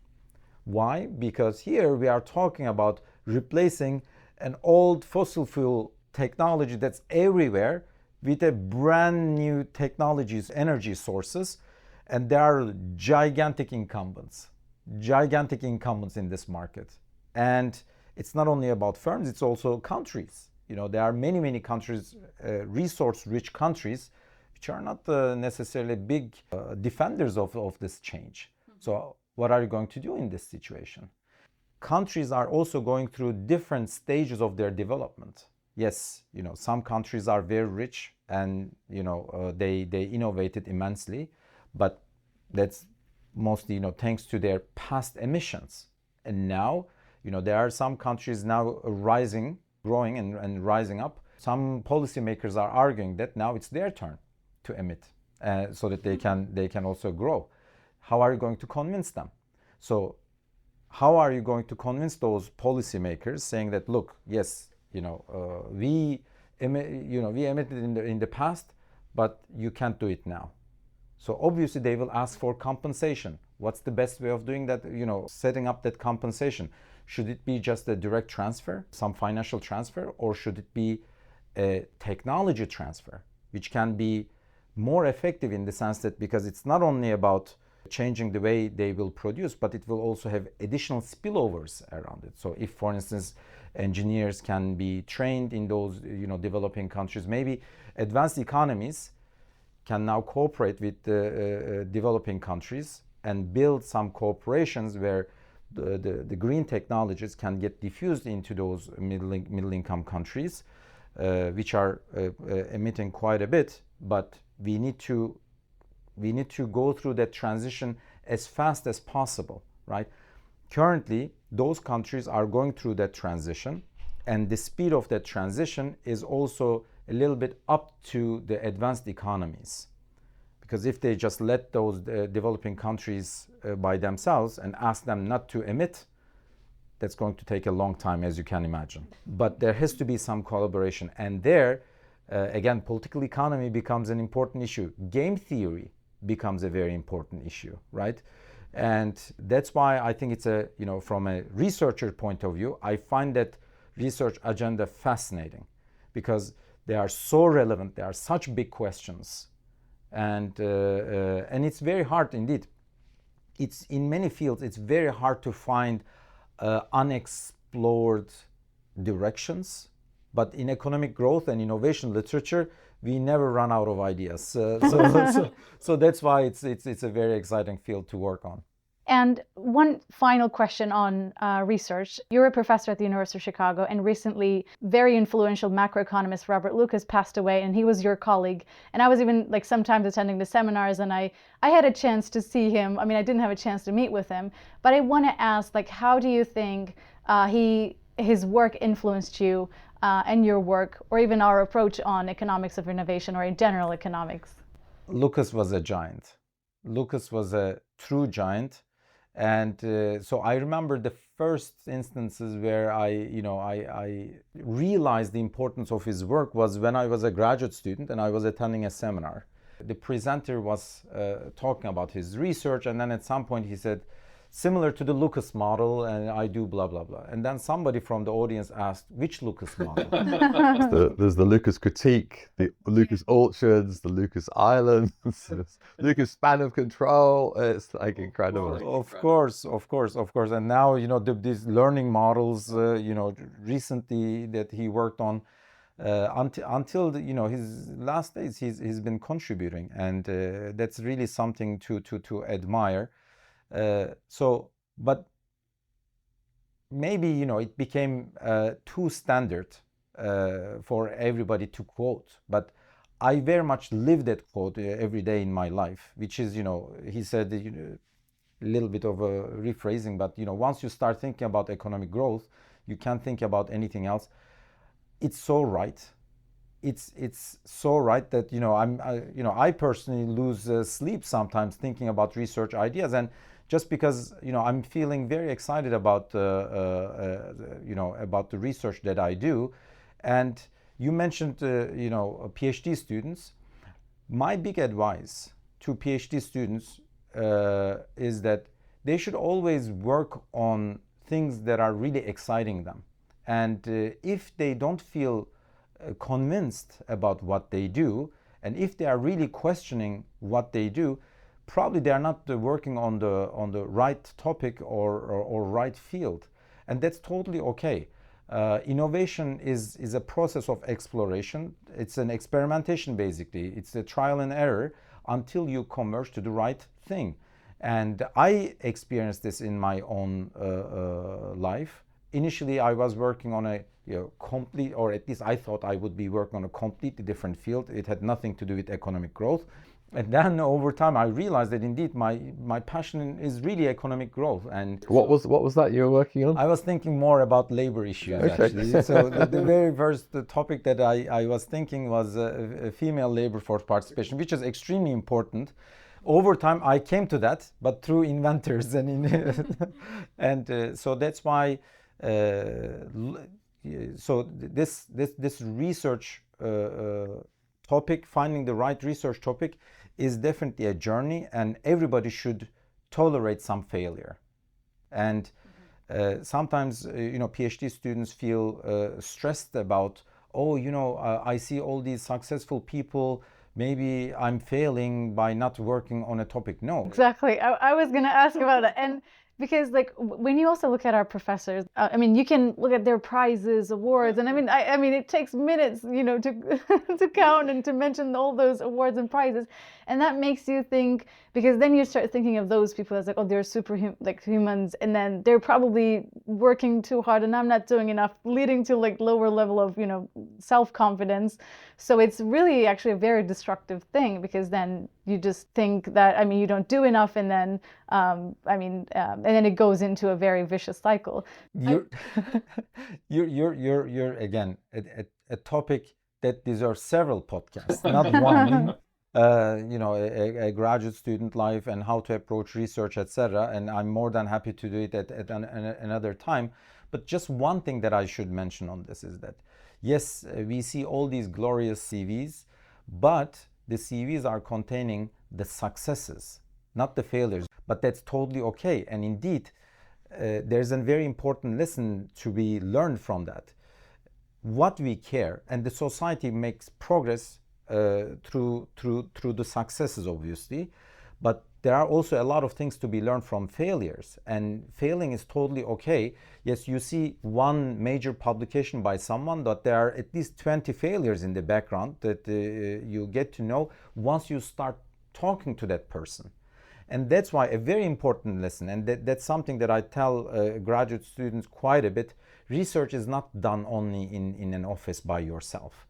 Why? Because here we are talking about replacing an old fossil fuel technology that's everywhere with a brand new technologies, energy sources, and there are gigantic incumbents in this market. And it's not only about firms, it's also countries. There are many countries, resource-rich countries, which are not necessarily big defenders of this change. So what are you going to do in this situation? Countries are also going through different stages of their development. Yes, some countries are very rich and they innovated immensely, but that's mostly thanks to their past emissions. And now there are some countries now growing and rising up. Some policymakers are arguing that now it's their turn to emit, so that they can also grow. How are you going to convince them? So how are you going to convince those policymakers saying that, look, yes, we emitted in the past, but you can't do it now. So obviously they will ask for compensation. What's the best way of doing that? Setting up that compensation. Should it be just a direct transfer, some financial transfer, or should it be a technology transfer, which can be more effective in the sense that, because it's not only about changing the way they will produce, but it will also have additional spillovers around it. So if, for instance, engineers can be trained in those developing countries, maybe advanced economies can now cooperate with the developing countries and build some corporations where the green technologies can get diffused into those middle income countries, which are emitting quite a bit, but we need to go through that transition as fast as possible, right? Currently, those countries are going through that transition, and the speed of that transition is also a little bit up to the advanced economies. Because if they just let those developing countries by themselves and ask them not to emit, that's going to take a long time, as you can imagine. But there has to be some collaboration, and there, again, political economy becomes an important issue. Game theory becomes a very important issue, right? And that's why I think it's from a researcher point of view, I find that research agenda fascinating because they are so relevant. They are such big questions, and it's very hard indeed. It's in many fields. It's very hard to find unexplored directions. But in economic growth and innovation literature, we never run out of ideas. So that's why it's a very exciting field to work on. And one final question on research. You're a professor at the University of Chicago, and recently very influential macroeconomist Robert Lucas passed away, and he was your colleague. And I was even like sometimes attending the seminars, and I had a chance to see him. I mean, I didn't have a chance to meet with him, but I want to ask, like, how do you think his work influenced you and your work, or even our approach on economics of innovation or in general economics? Lucas was a giant. Lucas was a true giant. And so I remember the first instances where I realized the importance of his work was when I was a graduate student and I was attending a seminar. The presenter was talking about his research, and then at some point he said, similar to the Lucas model, and I do blah, blah, blah. And then somebody from the audience asked, which Lucas model? There's the Lucas critique, the Lucas orchards, the Lucas islands, Lucas span of control. It's like incredible. Of course. And now, these learning models, recently that he worked on, until his last days, he's been contributing. And that's really something to admire. But maybe it became too standard for everybody to quote. But I very much live that quote every day in my life, which is he said a little bit of a rephrasing, but once you start thinking about economic growth, you can't think about anything else. It's so right. It's so right that I personally lose sleep sometimes thinking about research ideas, and just because I'm feeling very excited about about the research that I do. And you mentioned PhD students. My big advice to PhD students is that they should always work on things that are really exciting them. And if they don't feel convinced about what they do, and if they are really questioning what they do, probably they are not working on the right topic or right field, and that's totally okay. Innovation is a process of exploration. It's an experimentation, basically. It's a trial and error until you converge to the right thing. And I experienced this in my own life. Initially, I was working on a complete, or at least I thought I would be working on a completely different field. It had nothing to do with economic growth. And then over time, I realized that indeed my passion is really economic growth. And what was that you were working on? I was thinking more about labor issues, actually. So the very first topic that I was thinking was female labor force participation, which is extremely important. Over time, I came to that, but through inventors and so that's why. So this research topic, finding the right research topic, is definitely a journey, and everybody should tolerate some failure. And sometimes PhD students feel stressed about, I see all these successful people, maybe I'm failing by not working on a topic. No. Exactly. I was going to ask about it. And because when you also look at our professors, you can look at their prizes, awards, and I mean it takes minutes, to count and to mention all those awards and prizes, and that makes you think, because then you start thinking of those people as they're humans, and then they're probably working too hard, and I'm not doing enough, leading to lower level of self-confidence. So it's really actually a very destructive thing, because then you just think that you don't do enough, and then and then it goes into a very vicious cycle. You're again a topic that deserves several podcasts, not one. A graduate student life and how to approach research, etc. And I'm more than happy to do it at another time. But just one thing that I should mention on this is that, yes, we see all these glorious CVs, but the CVs are containing the successes, not the failures. But that's totally okay. And indeed, there's a very important lesson to be learned from that. what we care, and the society makes progress through the successes, obviously, but there are also a lot of things to be learned from failures, and failing is totally okay. Yes, you see one major publication by someone, but there are at least 20 failures in the background that you get to know once you start talking to that person. And that's why a very important lesson, and that's something that I tell graduate students quite a bit: research is not done only in an office by yourself.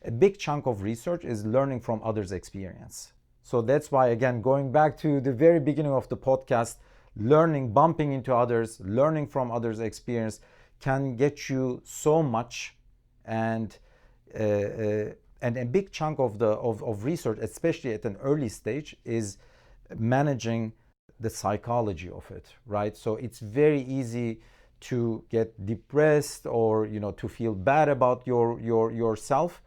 A big chunk of research is learning from others' experience. So that's why, again, going back to the very beginning of the podcast, learning, bumping into others, learning from others' experience can get you so much. And a big chunk of research, especially at an early stage, is managing the psychology of it, right? So it's very easy to get depressed or to feel bad about yourself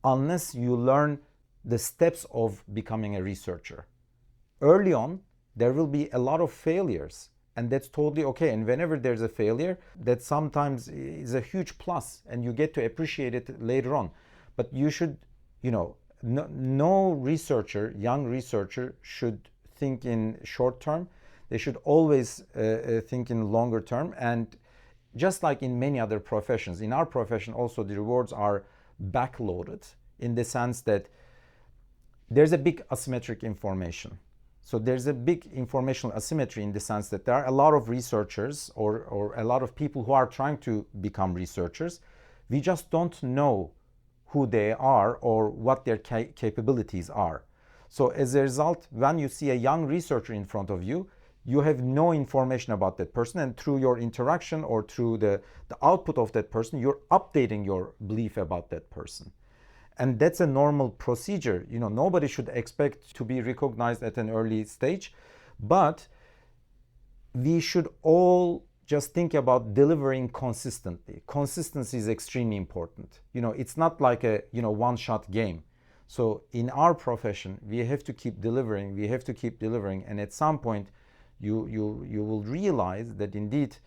unless you learn the steps of becoming a researcher. Early on, there will be a lot of failures, and that's totally okay. And whenever there's a failure, that sometimes is a huge plus, and you get to appreciate it later on. But you should, no researcher, young researcher, should think in short term. They should always think in longer term. And just like in many other professions, in our profession also the rewards are backloaded, in the sense that there's a big asymmetric information. So there's a big informational asymmetry in the sense that there are a lot of researchers or a lot of people who are trying to become researchers. We just don't know who they are or what their capabilities are. So as a result, when you see a young researcher in front of you, you have no information about that person, and through your interaction or through the output of that person, you're updating your belief about that person. And that's a normal procedure. Nobody should expect to be recognized at an early stage, but we should all just think about delivering consistently. Consistency is extremely important. It's not like a one-shot game. So in our profession, we have to keep delivering. We have to keep delivering, and at some point, you will realize that indeed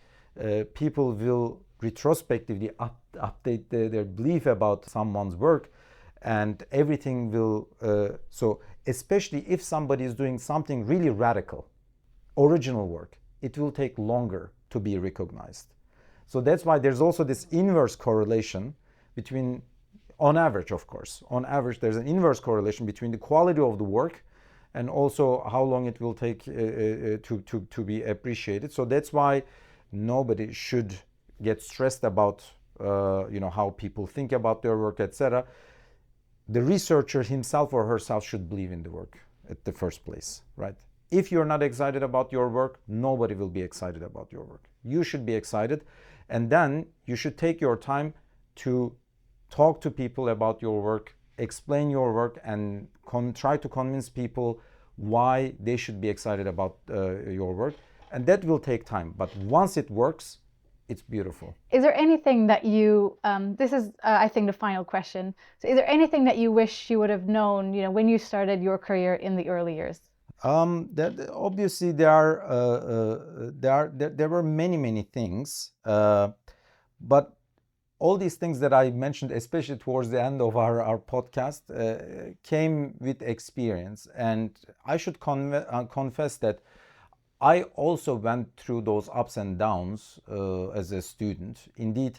people will retrospectively update their belief about someone's work. And everything will, so especially if somebody is doing something really radical, original work, it will take longer to be recognized. So that's why there's also this inverse correlation between, on average, of course, on average, there's an inverse correlation between the quality of the work and also how long it will take to be appreciated. So that's why nobody should get stressed about, how people think about their work, etc. The researcher himself or herself should believe in the work at the first place, right? If you're not excited about your work, nobody will be excited about your work. You should be excited, and then you should take your time to talk to people about your work, explain your work, and try to convince people why they should be excited about your work. And that will take time, but once it works, it's beautiful. Is there anything that you, this is, I think, the final question. So is there anything that you wish you would have known, when you started your career in the early years? Obviously, there were many things, but all these things that I mentioned, especially towards the end of our podcast, came with experience. And I should confess that I also went through those ups and downs as a student. Indeed,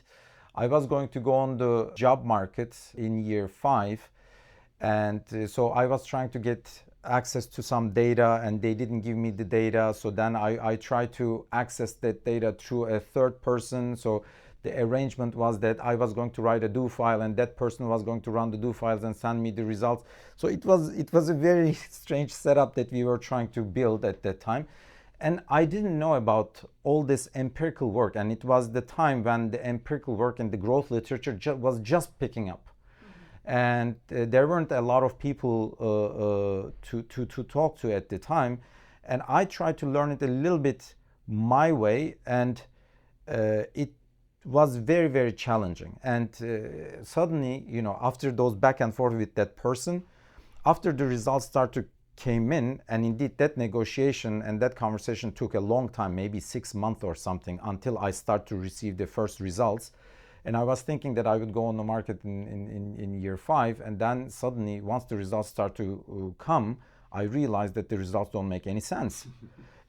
I was going to go on the job market in year 5, and so I was trying to get access to some data, and they didn't give me the data. So then I tried to access that data through a third person. So the arrangement was that I was going to write a do file, and that person was going to run the do files and send me the results. So it was a very strange setup that we were trying to build at that time. And I didn't know about all this empirical work, and it was the time when the empirical work and the growth literature was just picking up. And there weren't a lot of people to talk to at the time, and I tried to learn it a little bit my way, and it was very challenging. And suddenly, after those back and forth with that person, after the results came in, and indeed that negotiation and that conversation took a long time, maybe 6 months or something, until I start to receive the first results. And I was thinking that I would go on the market in year 5, and then suddenly, once the results start to come, I realized that the results don't make any sense.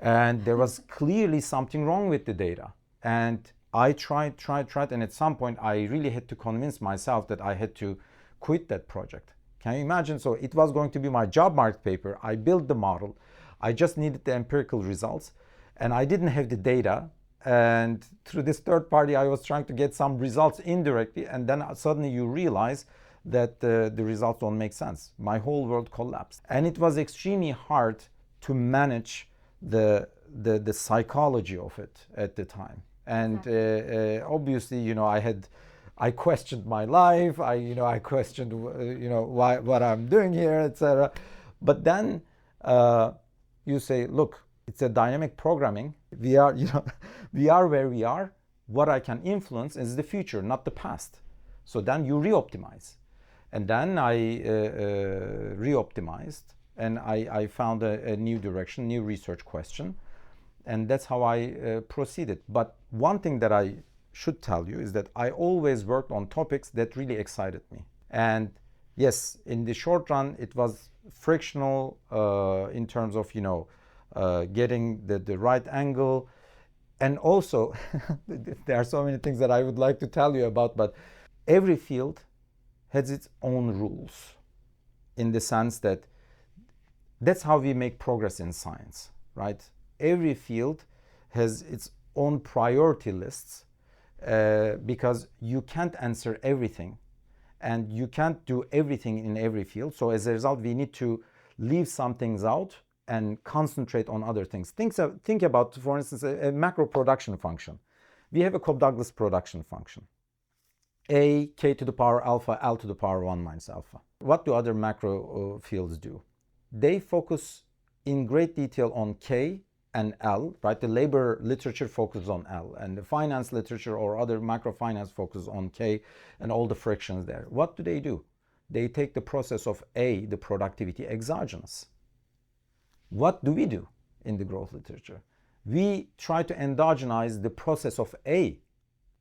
And there was clearly something wrong with the data. And I tried, and at some point I really had to convince myself that I had to quit that project. Can you imagine? So it was going to be my job market paper. I built the model. I just needed the empirical results, and I didn't have the data. And through this third party, I was trying to get some results indirectly, and then suddenly you realize that the results don't make sense. My whole world collapsed. And it was extremely hard to manage the psychology of it at the time. And obviously, I questioned my life. I questioned, what I'm doing here, etc. But then you say, look, it's a dynamic programming. We are where we are. What I can influence is the future, not the past. So then you re-optimize. And then I re-optimized, and I found a new direction, new research question. And that's how I proceeded. But one thing that I should tell you is that I always worked on topics that really excited me. And yes, in the short run, it was frictional in terms of, getting the right angle. And also, there are so many things that I would like to tell you about, but every field has its own rules, in the sense that that's how we make progress in science, right? Every field has its own priority lists because you can't answer everything and you can't do everything in every field. So as a result, we need to leave some things out and concentrate on other things. Think about, for instance, a macro production function. We have a Cobb-Douglas production function. A, k to the power alpha, L to the power 1 minus alpha. What do other macro fields do? They focus in great detail on K and L, right? The labor literature focuses on L, and the finance literature or other macrofinance focuses on K and all the frictions there. What do? They take the process of A, the productivity, exogenous. What do we do in the growth literature? We try to endogenize the process of A,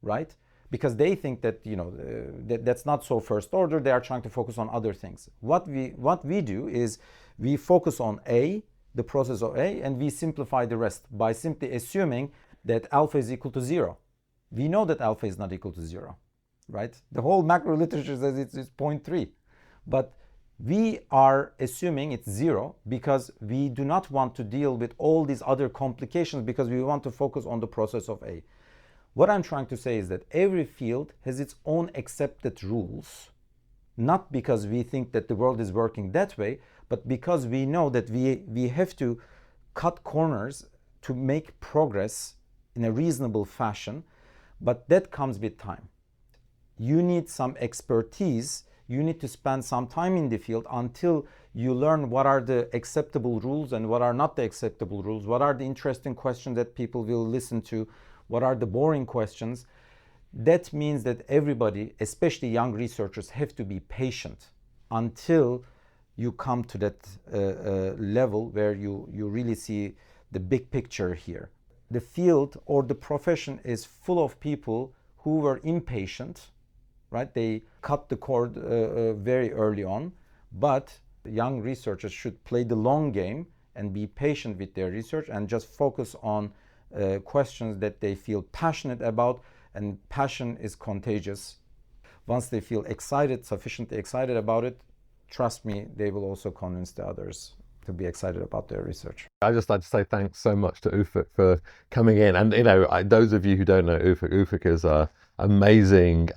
right? Because they think that, that's not so first order. They are trying to focus on other things. What we do is we focus on A, the process of A, and we simplify the rest by simply assuming that alpha is equal to 0. We know that alpha is not equal to 0, right? The whole macro literature says it's 0.3. But we are assuming it's 0 because we do not want to deal with all these other complications, because we want to focus on the process of A. What I'm trying to say is that every field has its own accepted rules, not because we think that the world is working that way, but because we know that we have to cut corners to make progress in a reasonable fashion, but that comes with time. You need some expertise. You need to spend some time in the field until you learn what are the acceptable rules and what are not the acceptable rules, what are the interesting questions that people will listen to, what are the boring questions. That means that everybody, especially young researchers, have to be patient until you come to that level where you really see the big picture here. The field or the profession is full of people who were impatient, right? They cut the cord very early on, but young researchers should play the long game and be patient with their research and just focus on questions that they feel passionate about, and passion is contagious. Once they feel excited, sufficiently excited about it, trust me, they will also convince the others to be excited about their research. I'd just like to say thanks so much to Ufuk for coming in. And those of you who don't know Ufuk is an amazing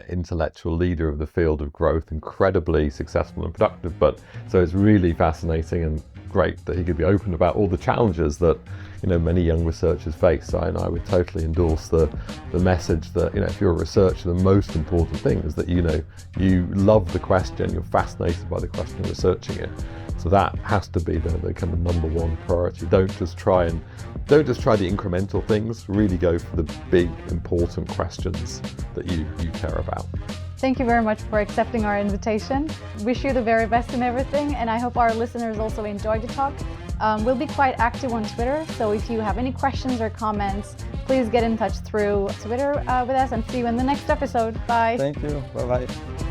intellectual leader of the field of growth, incredibly successful and productive. But so it's really fascinating and great that he could be open about all the challenges that many young researchers face. So I would totally endorse the message that if you're a researcher, the most important thing is that you love the question, you're fascinated by the question, researching it. So that has to be the kind of number one priority. Don't just try the incremental things. Really go for the big important questions that you care about. Thank you very much for accepting our invitation. Wish you the very best in everything, and I hope our listeners also enjoyed the talk. We'll be quite active on Twitter, so if you have any questions or comments, please get in touch through Twitter with us, and see you in the next episode. Bye. Thank you. Bye-bye.